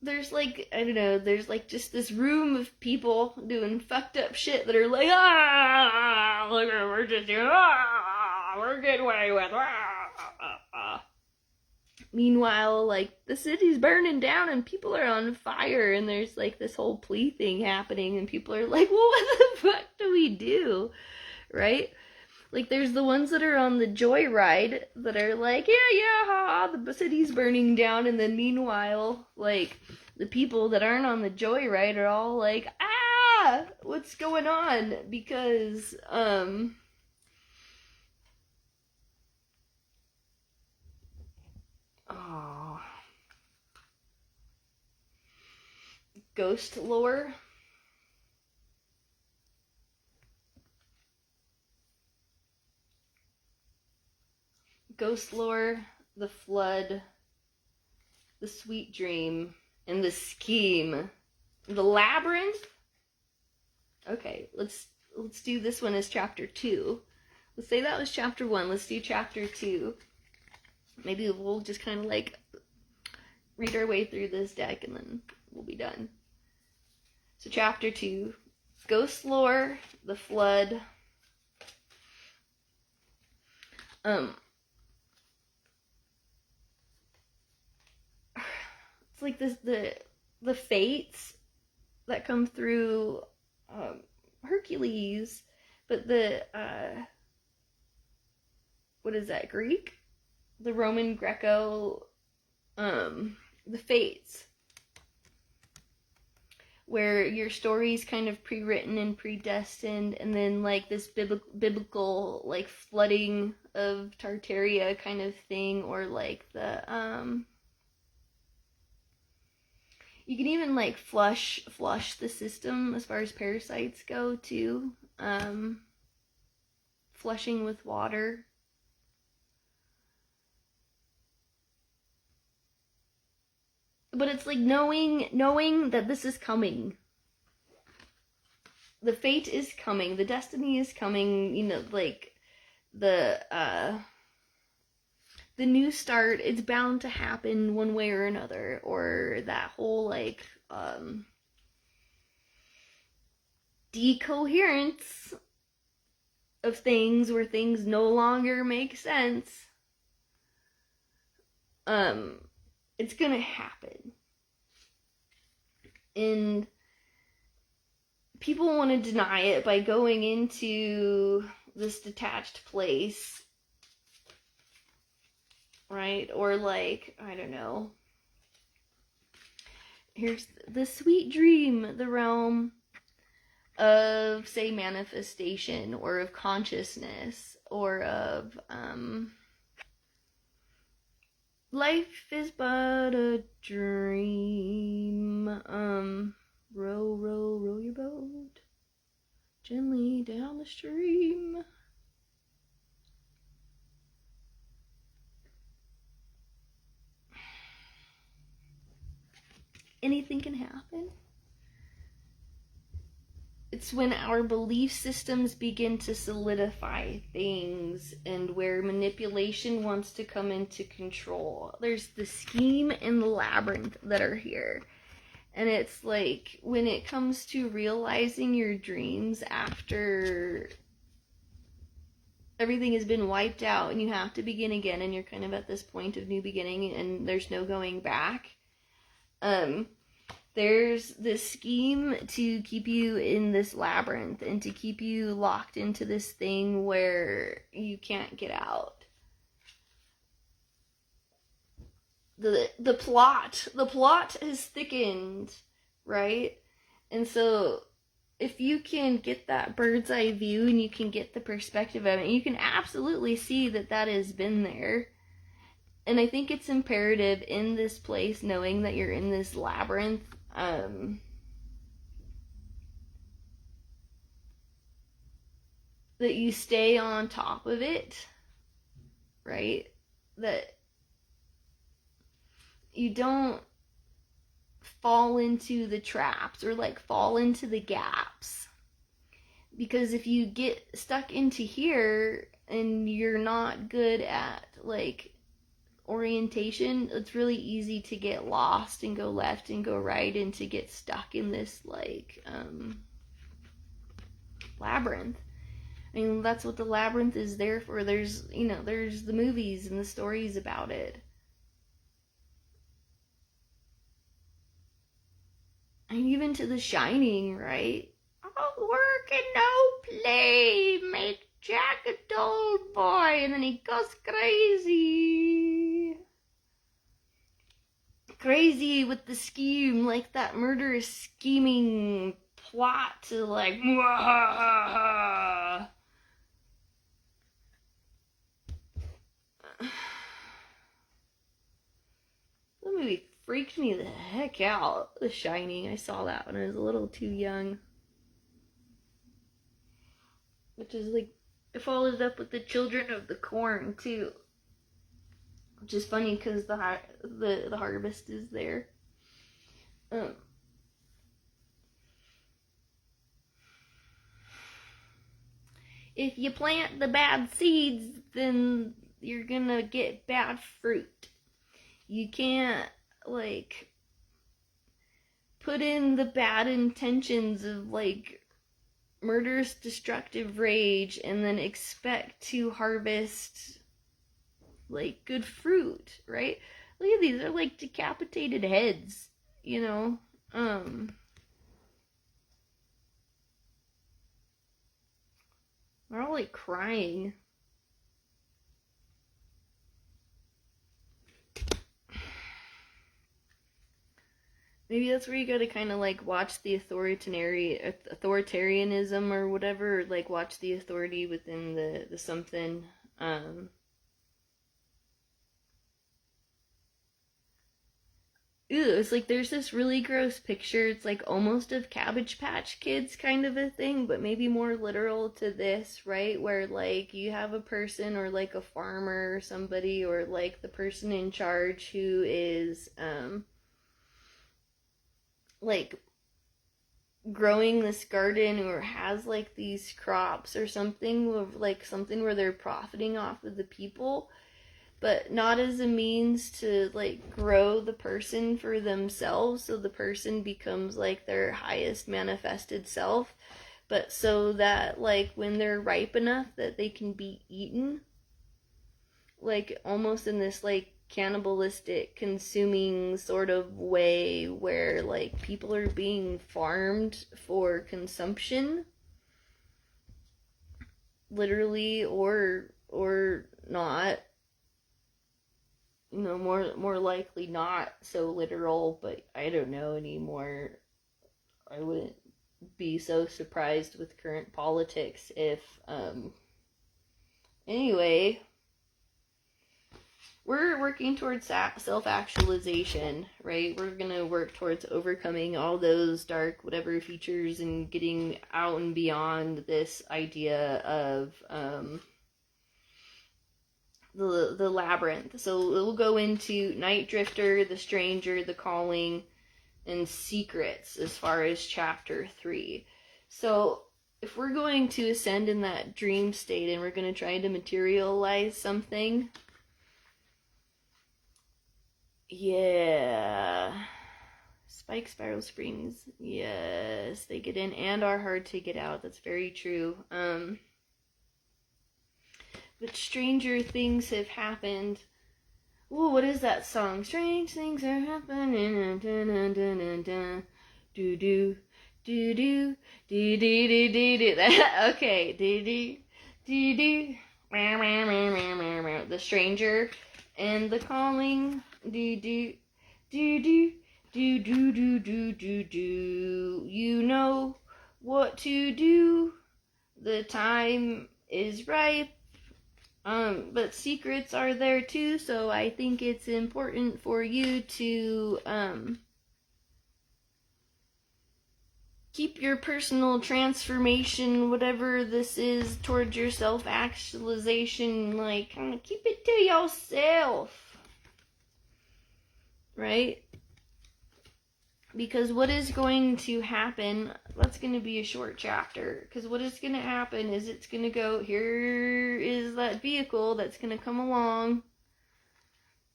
there's like, I don't know, there's like just this room of people doing fucked up shit that are like, ah, look, we're just doing, ah, we're getting away with, ah. Meanwhile, like, the city's burning down and people are on fire, and there's like this whole plea thing happening, and people are like, well, what the fuck do we do? Right? Like, there's the ones that are on the joyride that are like, yeah, the city's burning down, and then meanwhile, like, the people that aren't on the joyride are all like, ah, what's going on? Because, oh, ghost lore. Ghost lore, the flood, the sweet dream, and the scheme. The labyrinth? Okay, let's do this one as chapter 2. Let's say that was chapter 1. Let's do chapter 2. Maybe we'll just kind of like read our way through this deck and then we'll be done. So chapter 2, ghost lore, the flood. It's like this, the fates that come through Hercules, but the what is that, Greek? The Roman Greco, the fates, where your story's kind of pre-written and predestined, and then like this biblical like flooding of Tartaria kind of thing, or like the you can even like flush the system as far as parasites go too. Flushing with water. But it's like knowing that this is coming. The fate is coming. The destiny is coming. You know, like the new start. It's bound to happen one way or another. Or that whole like decoherence of things where things no longer make sense. It's gonna happen. And people want to deny it by going into this detached place, right? Or like, I don't know. Here's the sweet dream, the realm of, say, manifestation, or of consciousness, or of, life is but a dream. Row your boat gently down the stream. Anything can happen. It's when our belief systems begin to solidify things, and where manipulation wants to come into control. There's the scheme and the labyrinth that are here. And it's like, when it comes to realizing your dreams after everything has been wiped out and you have to begin again, and you're kind of at this point of new beginning and there's no going back. There's this scheme to keep you in this labyrinth and to keep you locked into this thing where you can't get out. The plot has thickened, right? And so if you can get that bird's eye view and you can get the perspective of it, you can absolutely see that has been there. And I think it's imperative in this place, knowing that you're in this labyrinth, that you stay on top of it, right? That you don't fall into the traps or like fall into the gaps. Because if you get stuck into here and you're not good at like orientation, it's really easy to get lost and go left and go right and to get stuck in this like labyrinth. I mean, that's what the labyrinth is there for. There's, you know, there's the movies and the stories about it. And even to The Shining, right? All work and no play make Jack a dull boy, and then he goes crazy. Crazy with the scheme, like that murderous scheming plot to like, Mwahaha. The movie freaked me the heck out. The Shining. I saw that when I was a little too young. Which is like, it follows up with the Children of the Corn too. Which is funny because the harvest is there. If you plant the bad seeds, then you're gonna get bad fruit. You can't, like, put in the bad intentions of, like, murderous, destructive rage and then expect to harvest, like, good fruit, right? Look at these, they're like decapitated heads, you know? They're all, like, crying. Maybe that's where you gotta kind of like watch the authoritarianism or whatever, or like watch the authority within the something. It's like there's this really gross picture. It's like almost of Cabbage Patch Kids kind of a thing, but maybe more literal to this, right? Where like you have a person or like a farmer or somebody or like the person in charge who is like growing this garden or has like these crops or something of like something where they're profiting off of the people, but not as a means to like grow the person for themselves so the person becomes like their highest manifested self, but so that like when they're ripe enough that they can be eaten, like almost in this like cannibalistic consuming sort of way where like people are being farmed for consumption, literally or not, you know, more likely not so literal, but I don't know anymore. I wouldn't be so surprised with current politics if anyway, we're working towards self-actualization, right? We're gonna work towards overcoming all those dark whatever features and getting out and beyond this idea of the labyrinth. So we'll go into Night Drifter, The Stranger, The Calling, and Secrets as far as chapter 3. So if we're going to ascend in that dream state and we're going to try to materialize something, yeah, Spike Spiral Springs, yes, they get in and are hard to get out. That's very true. But stranger things have happened. Ooh, what is that song? Strange things are happening. Do do do do do do do do do. Okay, do do do do. The Stranger and The Calling. Do do do do do do do do do do. You know what to do. The time is ripe. But secrets are there too, so I think it's important for you to keep your personal transformation, whatever this is, towards your self-actualization, like, kind of keep it to yourself, right? Because what is going to happen, that's going to be a short chapter, because what is going to happen is it's going to go, here is that vehicle that's going to come along,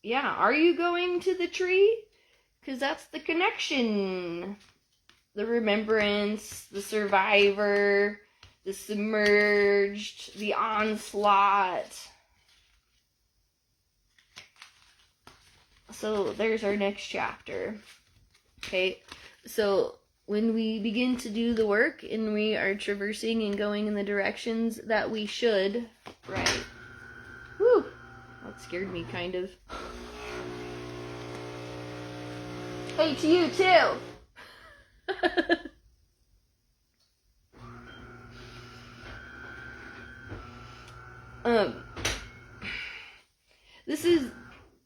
yeah, are you going to the tree? Because that's the connection. The remembrance, the survivor, the submerged, the onslaught. So there's our next chapter. Okay, so when we begin to do the work and we are traversing and going in the directions that we should, right? Whew, that scared me kind of. Hey, to you too!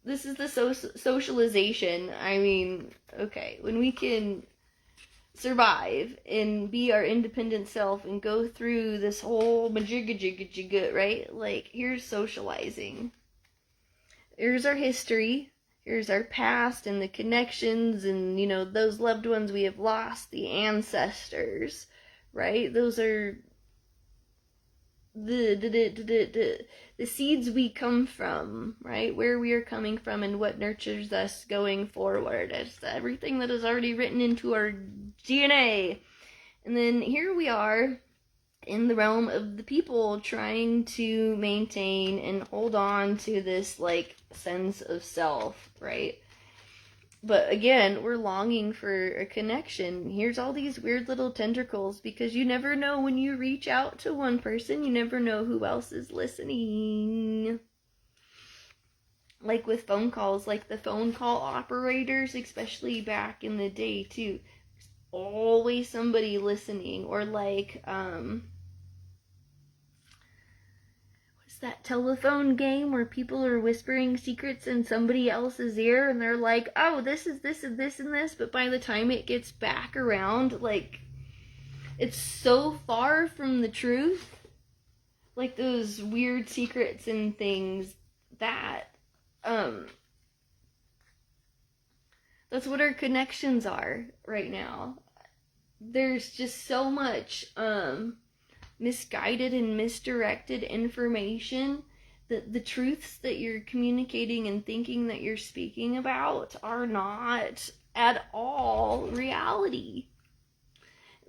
This is the socialization. I mean, okay, when we can survive and be our independent self and go through this whole majigga jigga jigga, right? Like, here's socializing. Here's our history. Here's our past and the connections and, you know, those loved ones we have lost, the ancestors, right? Those are the seeds we come from, right? Where we are coming from and what nurtures us going forward. It's everything that is already written into our DNA. And then here we are in the realm of the people trying to maintain and hold on to this like sense of self, right? But again, we're longing for a connection. Here's all these weird little tentacles because you never know when you reach out to one person, you never know who else is listening. Like with phone calls, like the phone call operators, especially back in the day too. There's always somebody listening. Or like, that telephone game where people are whispering secrets in somebody else's ear and they're like, oh, this is this and this and this, but by the time it gets back around, like, it's so far from the truth. Like those weird secrets and things that, that's what our connections are right now. There's just so much, misguided and misdirected information that the truths that you're communicating and thinking that you're speaking about are not at all reality.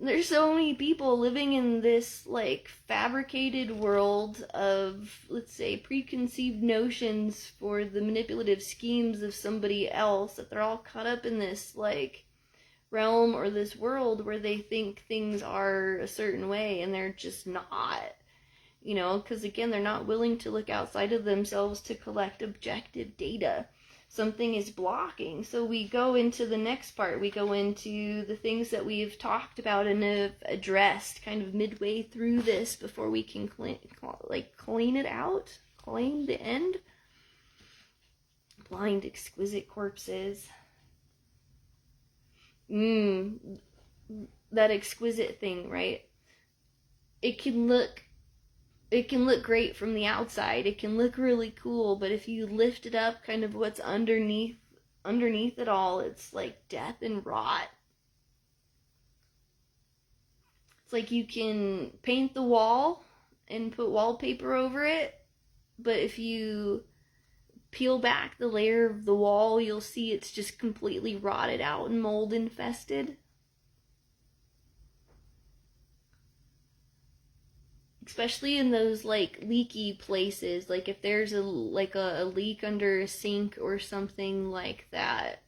There's so many people living in this like fabricated world of, let's say, preconceived notions for the manipulative schemes of somebody else, that they're all caught up in this like realm or this world where they think things are a certain way and they're just not, you know, because again, they're not willing to look outside of themselves to collect objective data. Something is blocking. So we go into the next part. We go into the things that we've talked about and have addressed kind of midway through this before we can clean it out, claim the end. Blind, exquisite corpses. That exquisite thing, right? It can look great from the outside. It can look really cool, but if you lift it up, kind of what's underneath it all, it's like death and rot. It's like you can paint the wall and put wallpaper over it, but if you peel back the layer of the wall, you'll see it's just completely rotted out and mold infested. Especially in those like leaky places, like if there's a leak under a sink or something like that,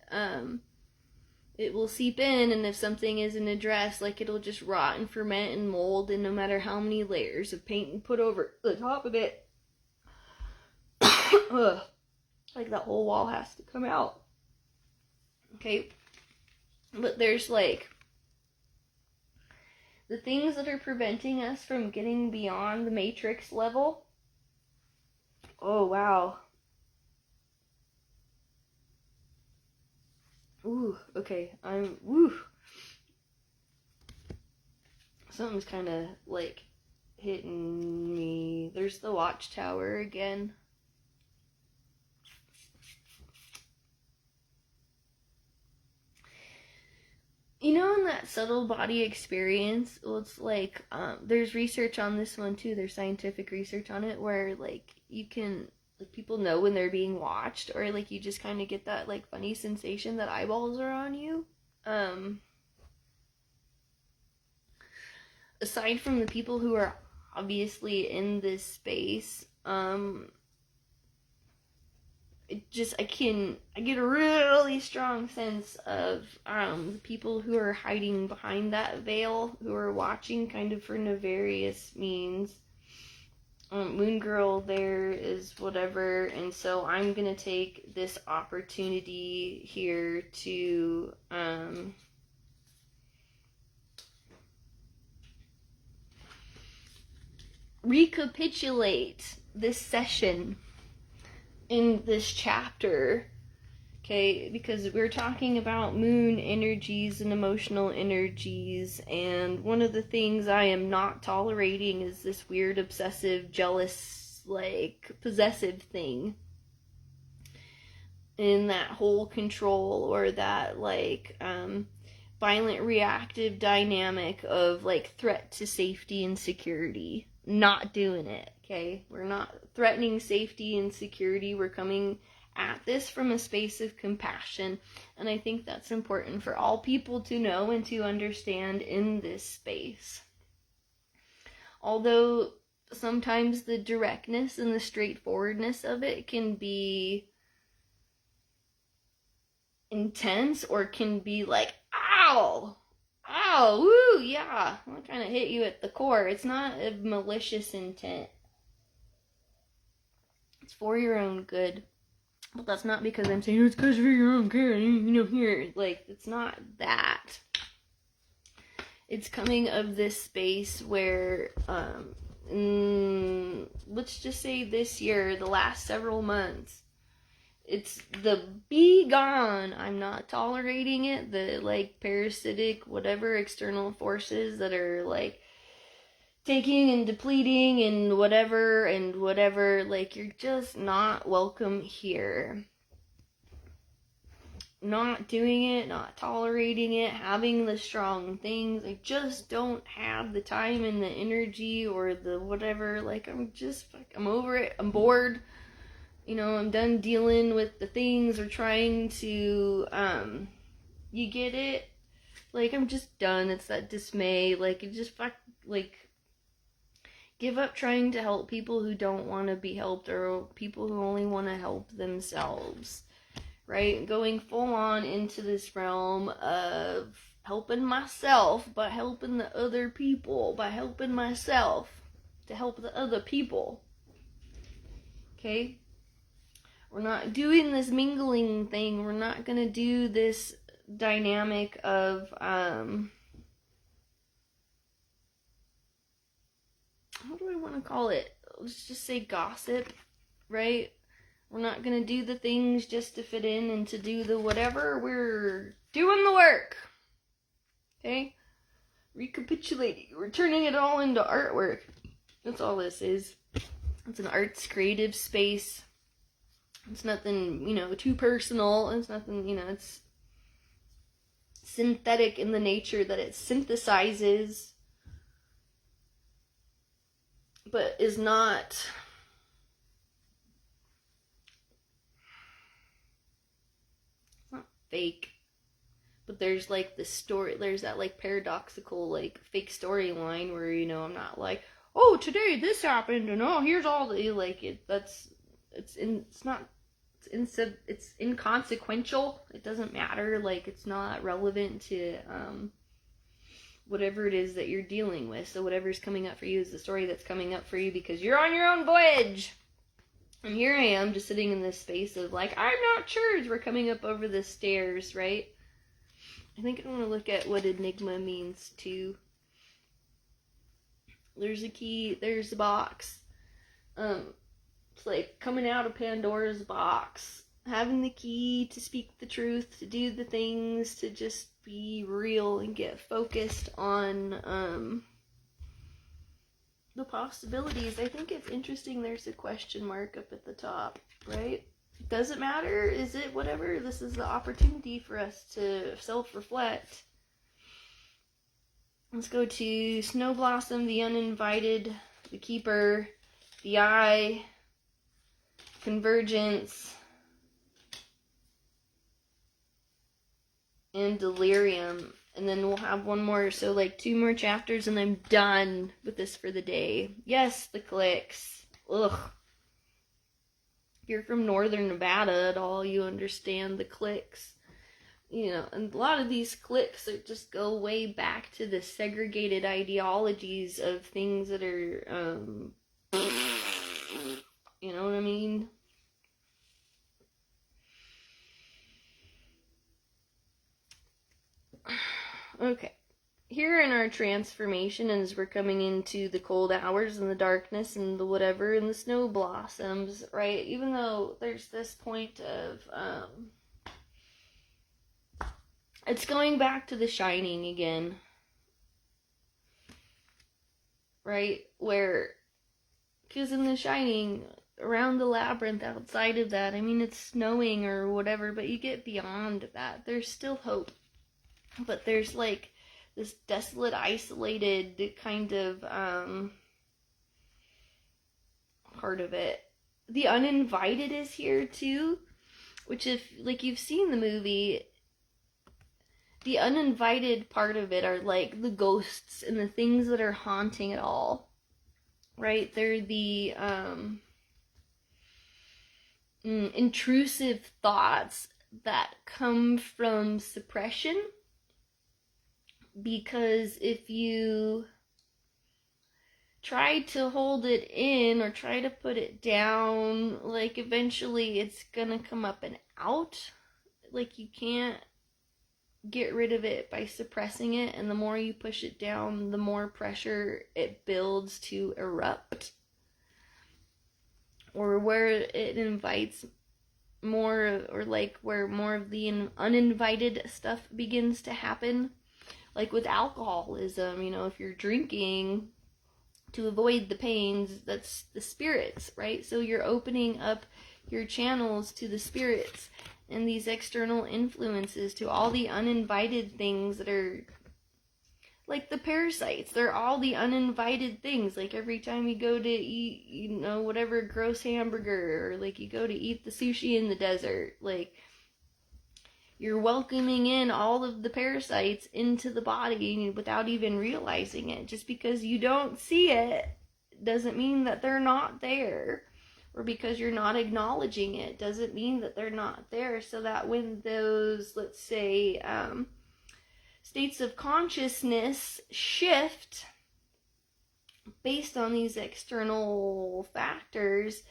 it will seep in, and if something isn't addressed, like it'll just rot and ferment and mold, and no matter how many layers of paint you put over the top of it, like that whole wall has to come out. Okay, but there's like the things that are preventing us from getting beyond the matrix level. Oh, wow. Ooh, okay. Something's kind of like hitting me. There's the watchtower again. You know, in that subtle body experience, well, it's like, there's research on this one too, there's scientific research on it, where, like, you can like people know when they're being watched, or like you just kind of get that like funny sensation that eyeballs are on you. Aside from the people who are obviously in this space, I get a really strong sense of the people who are hiding behind that veil, who are watching kind of for nefarious means. Moon Girl there is whatever, and so I'm gonna take this opportunity here to recapitulate this session in this chapter, okay, because we're talking about moon energies and emotional energies, and one of the things I am not tolerating is this weird, obsessive, jealous, like, possessive thing, in that whole control, or that, like, violent reactive dynamic of, like, threat to safety and security. Not doing it, okay? We're not threatening safety and security. We're coming at this from a space of compassion, and I think that's important for all people to know and to understand in this space. Although sometimes the directness and the straightforwardness of it can be intense, or can be like, ow, woo, yeah, I'll kind of hit you at the core. It's not a malicious intent. It's for your own good. But that's not because I'm saying it's because for your own good, here. Like, it's not that. It's coming of this space where, let's just say this year, the last several months, it's the be gone. I'm not tolerating it. The, like, parasitic, whatever, external forces that are, like, taking and depleting and whatever, like, you're just not welcome here. Not doing it, not tolerating it, having the strong things. I just don't have the time and the energy or the whatever. Like, I'm over it. I'm bored. I'm done dealing with the things or trying to, you get it? Like, I'm just done. It's that dismay. Like, it just give up trying to help people who don't want to be helped, or people who only want to help themselves, right? Going full on into this realm of helping myself by helping the other people, by helping myself to help the other people, okay? We're not doing this mingling thing. We're not going to do this dynamic of, what do I want to call it? Let's just say gossip, right? We're not going to do the things just to fit in and to do the whatever. We're doing the work, okay? Recapitulating. We're turning it all into artwork. That's all this is. It's an arts creative space. It's nothing, too personal. It's nothing, it's synthetic in the nature that it synthesizes, but is not fake. But there's like the story, there's that like paradoxical like fake storyline where I'm not like, oh, today this happened and oh, here's all the like it's inconsequential. It doesn't matter. Like, it's not relevant to whatever it is that you're dealing with. So whatever's coming up for you is the story that's coming up for you because you're on your own voyage. And here I am just sitting in this space of like, I'm not sure as we're coming up over the stairs, right? I think I want to look at what enigma means too. There's a key, there's a box. It's like coming out of Pandora's box. Having the key to speak the truth, to do the things, to just be real and get focused on the possibilities. I think it's interesting there's a question mark up at the top, right? Does it matter? Is it whatever? This is the opportunity for us to self-reflect. Let's go to Snow Blossom, the Uninvited, the Keeper, the Eye, convergence, and delirium. And then we'll have one more, so like 2 more chapters, and I'm done with this for the day. Yes, the clicks. Ugh. If you're from northern Nevada at all, you understand the clicks. You know, and a lot of these clicks are just go way back to the segregated ideologies of things that are, you know what I mean? Okay. Here in our transformation, as we're coming into the cold hours and the darkness and the whatever and the snow blossoms, right? Even though there's this point of, it's going back to the shining again, right? Where, because in the shining, around the labyrinth, outside of that, I mean, it's snowing or whatever, but you get beyond that. There's still hope. But there's like this desolate, isolated kind of part of it. The uninvited is here too, which if like you've seen the movie, the uninvited part of it are like the ghosts and the things that are haunting it all, right? They're the intrusive thoughts that come from suppression. Because if you try to hold it in or try to put it down, like eventually it's gonna come up and out. Like you can't get rid of it by suppressing it, and the more you push it down, the more pressure it builds to erupt. Or where it invites more, or like where more of the uninvited stuff begins to happen. Like with alcoholism, you know, if you're drinking to avoid the pains, that's the spirits, right? So you're opening up your channels to the spirits and these external influences, to all the uninvited things that are like the parasites. They're all the uninvited things. Like every time you go to eat, you know, whatever gross hamburger, or like you go to eat the sushi in the desert, like you're welcoming in all of the parasites into the body without even realizing it. Just because you don't see it doesn't mean that they're not there. Or because you're not acknowledging it doesn't mean that they're not there. So that when those, let's say, states of consciousness shift based on these external factors,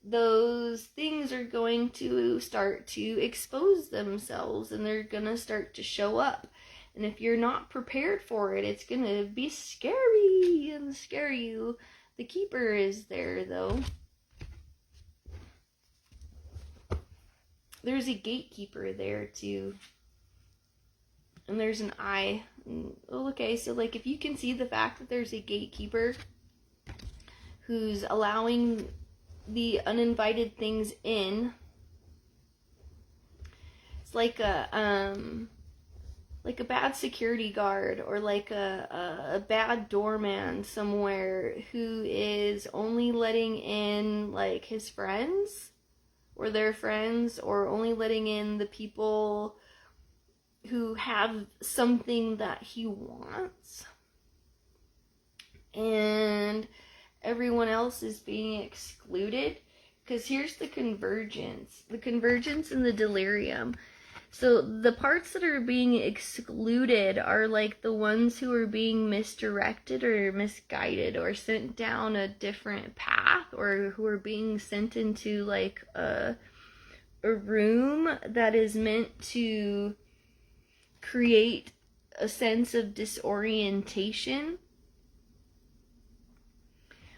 those things are going to start to expose themselves, and they're going to start to show up. And if you're not prepared for it, it's going to be scary and scare you. The keeper is there, though. There's a gatekeeper there, too. And there's an eye. Okay, so like if you can see the fact that there's a gatekeeper who's allowing the uninvited things in, it's like a bad security guard, or like a bad doorman somewhere who is only letting in like his friends or their friends, or only letting in the people who have something that he wants, and everyone else is being excluded. Because here's the convergence and the delirium. So the parts that are being excluded are like the ones who are being misdirected or misguided or sent down a different path, or who are being sent into like a room that is meant to create a sense of disorientation.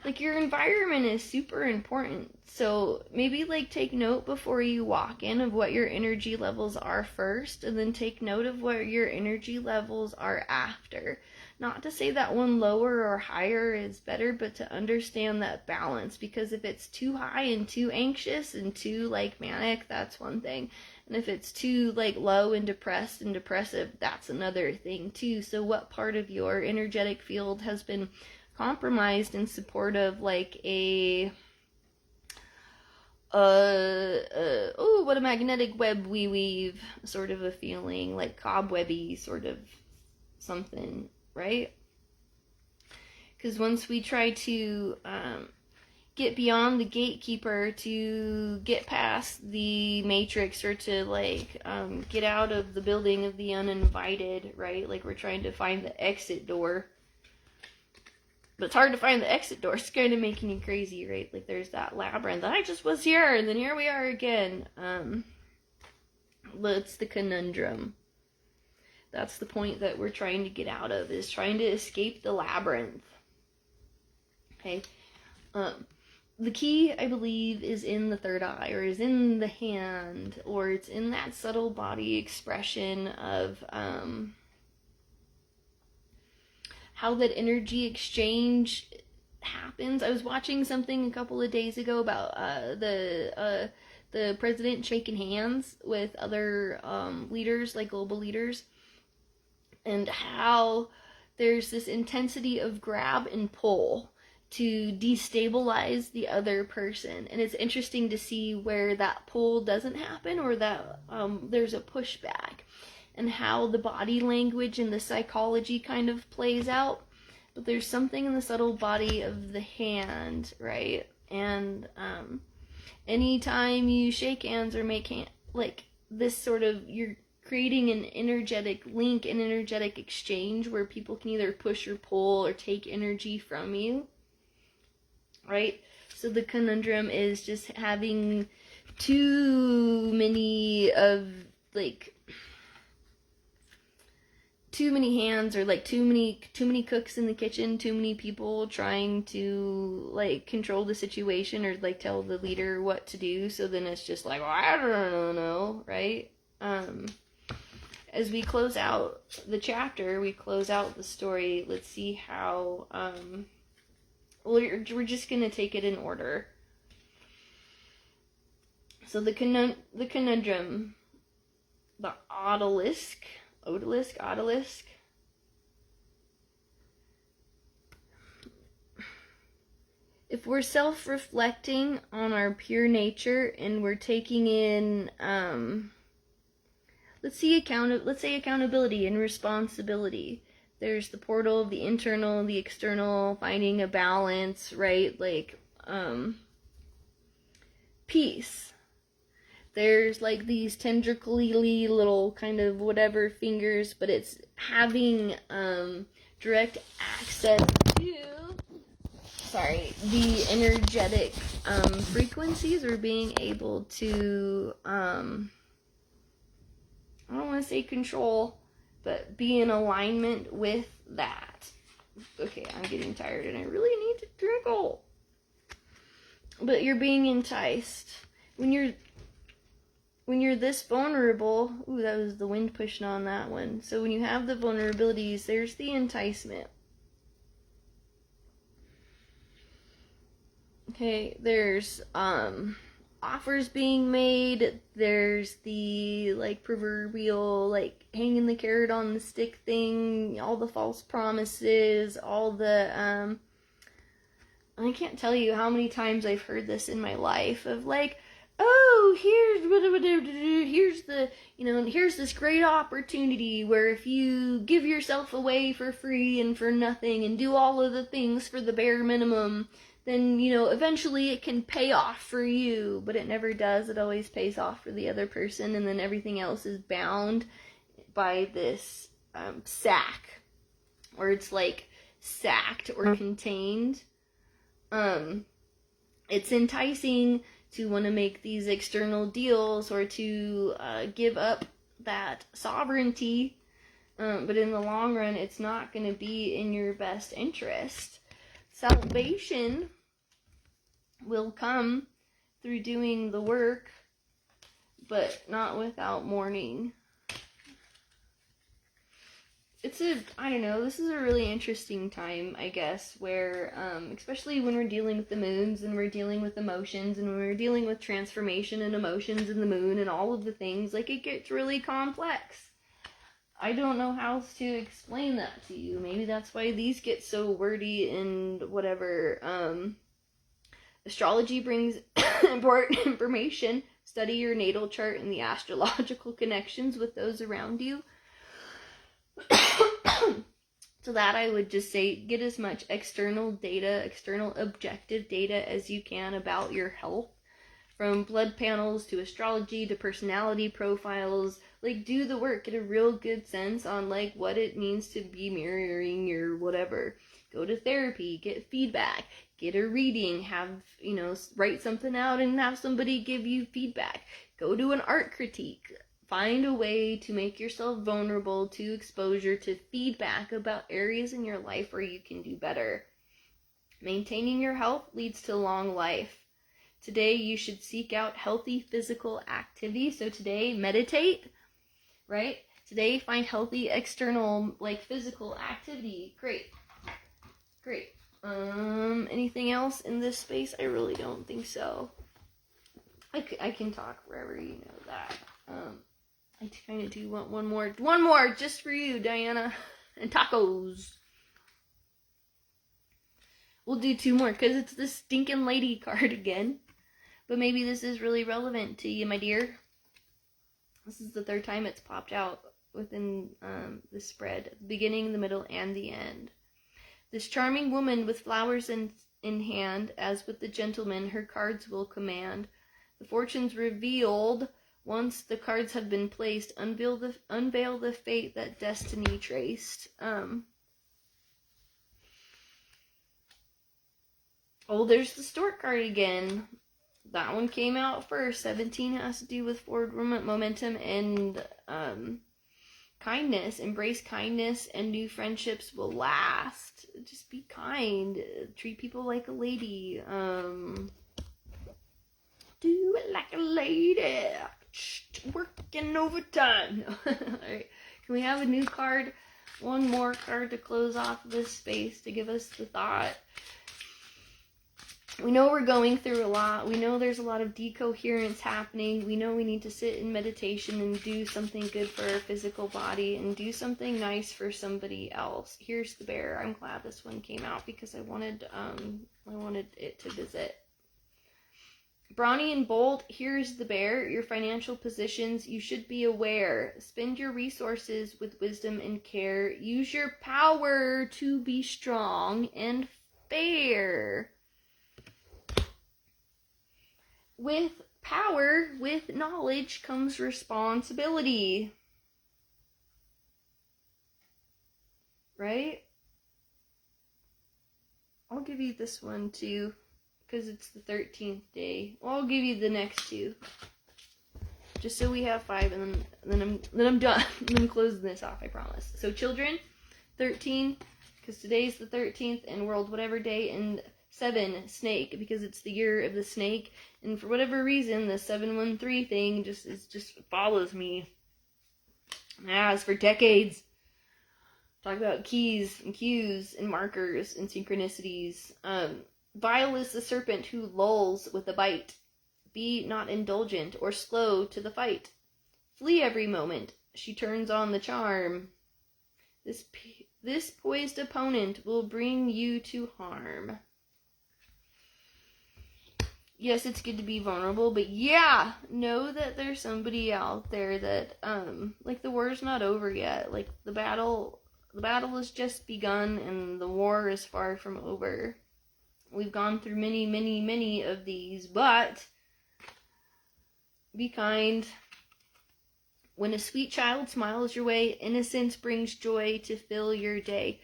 Like your environment is super important. So maybe like take note before you walk in of what your energy levels are first, and then take note of what your energy levels are after. Not to say that one lower or higher is better, but to understand that balance. Because if it's too high and too anxious and too like manic, that's one thing. And if it's too like low and depressed and depressive, that's another thing too. So what part of your energetic field has been compromised in support of like a what a magnetic web we weave, sort of a feeling, like cobwebby sort of something, right? Because once we try to get beyond the gatekeeper, to get past the matrix, or to like get out of the building of the uninvited, right? Like we're trying to find the exit door, but it's hard to find the exit door. It's kind of making you crazy, right? Like there's that labyrinth. I just was here, and then here we are again. But it's the conundrum. That's the point that we're trying to get out of, is trying to escape the labyrinth. Okay. The key, I believe, is in the third eye, or is in the hand, or it's in that subtle body expression of how that energy exchange happens. I was watching something a couple of days ago about the president shaking hands with other leaders, like global leaders, and how there's this intensity of grab and pull to destabilize the other person. And it's interesting to see where that pull doesn't happen, or that there's a pushback, and how the body language and the psychology kind of plays out. But there's something in the subtle body of the hand, right? And anytime you shake hands or make like this sort of, you're creating an energetic link, an energetic exchange where people can either push or pull or take energy from you, right? So the conundrum is just having too many hands, or like too many cooks in the kitchen, too many people trying to like control the situation, or like tell the leader what to do. So then it's just like, well, I don't know, right? As we close out the chapter, we close out the story. Let's see how we're just gonna take it in order. So the conundrum, the odalisque. If we're self-reflecting on our pure nature, and we're taking in, let's say accountability and responsibility. There's the portal of the internal and the external, finding a balance, right? Like, peace. There's like these tendrically little kind of whatever fingers, but it's having direct access to, the energetic frequencies, or being able to, I don't want to say control, but be in alignment with that. Okay, I'm getting tired and I really need to drink all. But you're being enticed. When you're this vulnerable, ooh, that was the wind pushing on that one. So when you have the vulnerabilities, there's the enticement. Okay, there's offers being made. There's the like proverbial like hanging the carrot on the stick thing, all the false promises, all the I can't tell you how many times I've heard this in my life, of like, oh, here's this great opportunity where if you give yourself away for free and for nothing and do all of the things for the bare minimum, then, eventually it can pay off for you. But it never does. It always pays off for the other person, and then everything else is bound by this sack, or it's like sacked or contained. It's enticing to want to make these external deals, or to give up that sovereignty, but in the long run, it's not going to be in your best interest. Salvation will come through doing the work, but not without mourning. This is a really interesting time, I guess, where, especially when we're dealing with the moons, and we're dealing with emotions, and when we're dealing with transformation and emotions in the moon and all of the things, like, it gets really complex. I don't know how to explain that to you. Maybe that's why these get so wordy and whatever. Astrology brings important information. Study your natal chart and the astrological connections with those around you. So that I would just say, get as much external data, external objective data as you can about your health. From blood panels to astrology to personality profiles. Like, do the work. Get a real good sense on, like, what it means to be mirroring your whatever. Go to therapy. Get feedback. Get a reading. Have, write something out and have somebody give you feedback. Go to an art critique. Find a way to make yourself vulnerable to exposure, to feedback about areas in your life where you can do better. Maintaining your health leads to long life. Today, you should seek out healthy physical activity. So today, meditate, right? Today, find healthy external, physical activity. Great. Anything else in this space? I really don't think so. I can talk forever, you know that. I kind of do want one more just for you, Diana, and tacos. We'll do 2 more because it's the stinking lady card again. But maybe this is really relevant to you, my dear. This is the 3rd time it's popped out within the spread. The beginning, the middle, and the end. This charming woman with flowers in hand, as with the gentleman, her cards will command. The fortunes revealed, once the cards have been placed, unveil the fate that destiny traced. There's the stork card again. That one came out first. 17 has to do with forward momentum and kindness. Embrace kindness and new friendships will last. Just be kind. Treat people like a lady. Do it like a lady. Working overtime. Alright. Can we have a new card? One more card to close off this space to give us the thought. We know we're going through a lot. We know there's a lot of decoherence happening. We know we need to sit in meditation and do something good for our physical body and do something nice for somebody else. Here's the bear. I'm glad this one came out because I wanted it to visit. Brawny and bold, here's the bear. Your financial positions, you should be aware. Spend your resources with wisdom and care. Use your power to be strong and fair. With power, with knowledge, comes responsibility. Right? I'll give you this one too, because it's the 13th day. Well, I'll give you the next 2. Just so we have 5, and then I'm done. I'm closing this off, I promise. So children, 13, because today's the 13th, and world whatever day, and 7, snake, because it's the year of the snake, and for whatever reason, the 713 thing just follows me. As for decades. Talk about keys and cues and markers and synchronicities. Vile is the serpent who lulls with a bite. Be not indulgent or slow to the fight. Flee every moment. She turns on the charm. This poised opponent will bring you to harm. Yes, it's good to be vulnerable, but yeah, know that there's somebody out there that, the war's not over yet. The battle has just begun, and the war is far from over. We've gone through many, many, many of these, but be kind. When a sweet child smiles your way, innocence brings joy to fill your day.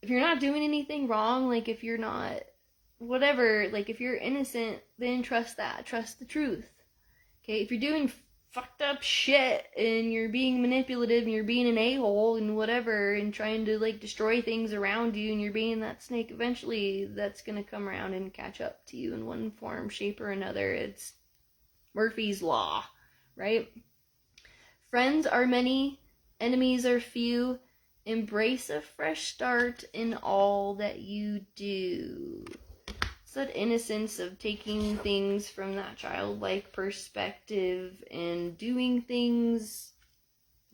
If you're not doing anything wrong, if you're not whatever, if you're innocent, then trust that. Trust the truth. Okay, if you're doing fucked up shit and you're being manipulative and you're being an a-hole and whatever and trying to destroy things around you and you're being that snake, eventually that's gonna come around and catch up to you in one form, shape, or another. It's Murphy's Law, right? Friends are many, enemies are few. Embrace a fresh start in all that you do. It's that innocence of taking things from that childlike perspective and doing things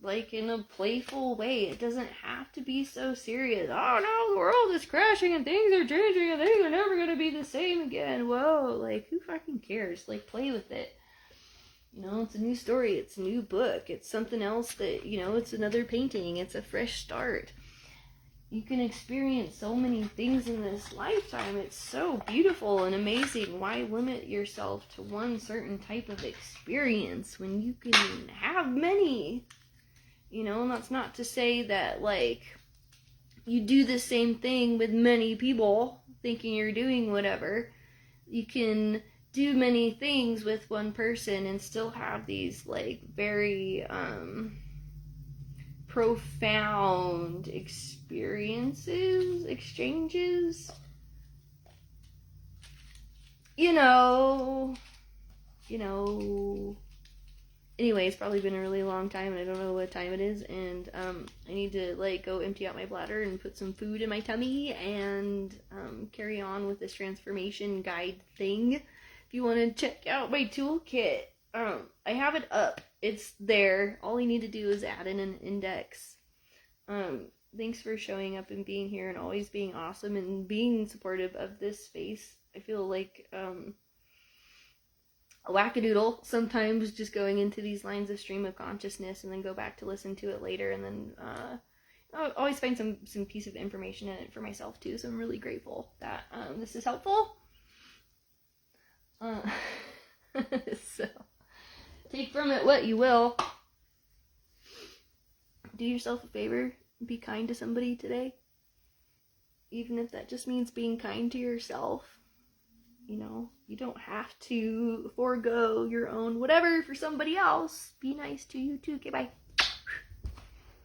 like in a playful way. It doesn't have to be so serious. Oh no, the world is crashing and things are changing and things are never gonna be the same again. Whoa, like who fucking cares? Like play with it. You know, it's a new story, it's a new book, it's something else that, you know, it's another painting, it's a fresh start. You can experience so many things in this lifetime. It's so beautiful and amazing. Why limit yourself to one certain type of experience when you can have many? You know, and that's not to say that, like, you do the same thing with many people thinking you're doing whatever. You can do many things with one person and still have these, like, very, profound experiences, exchanges. You know. Anyway, it's probably been a really long time and I don't know what time it is, and I need to like go empty out my bladder and put some food in my tummy and carry on with this transformation guide thing. If you want to check out my toolkit, I have it up. It's there. All you need to do is add in an index. Thanks for showing up and being here and always being awesome and being supportive of this space. I feel like a wackadoodle sometimes, just going into these lines of stream of consciousness and then go back to listen to it later, and then I always find some piece of information in it for myself too, so I'm really grateful that this is helpful. So take from it what you will. Do yourself a favor, be kind to somebody today, even if that just means being kind to yourself. You know, you don't have to forego your own whatever for somebody else. Be nice to you too. Okay, bye.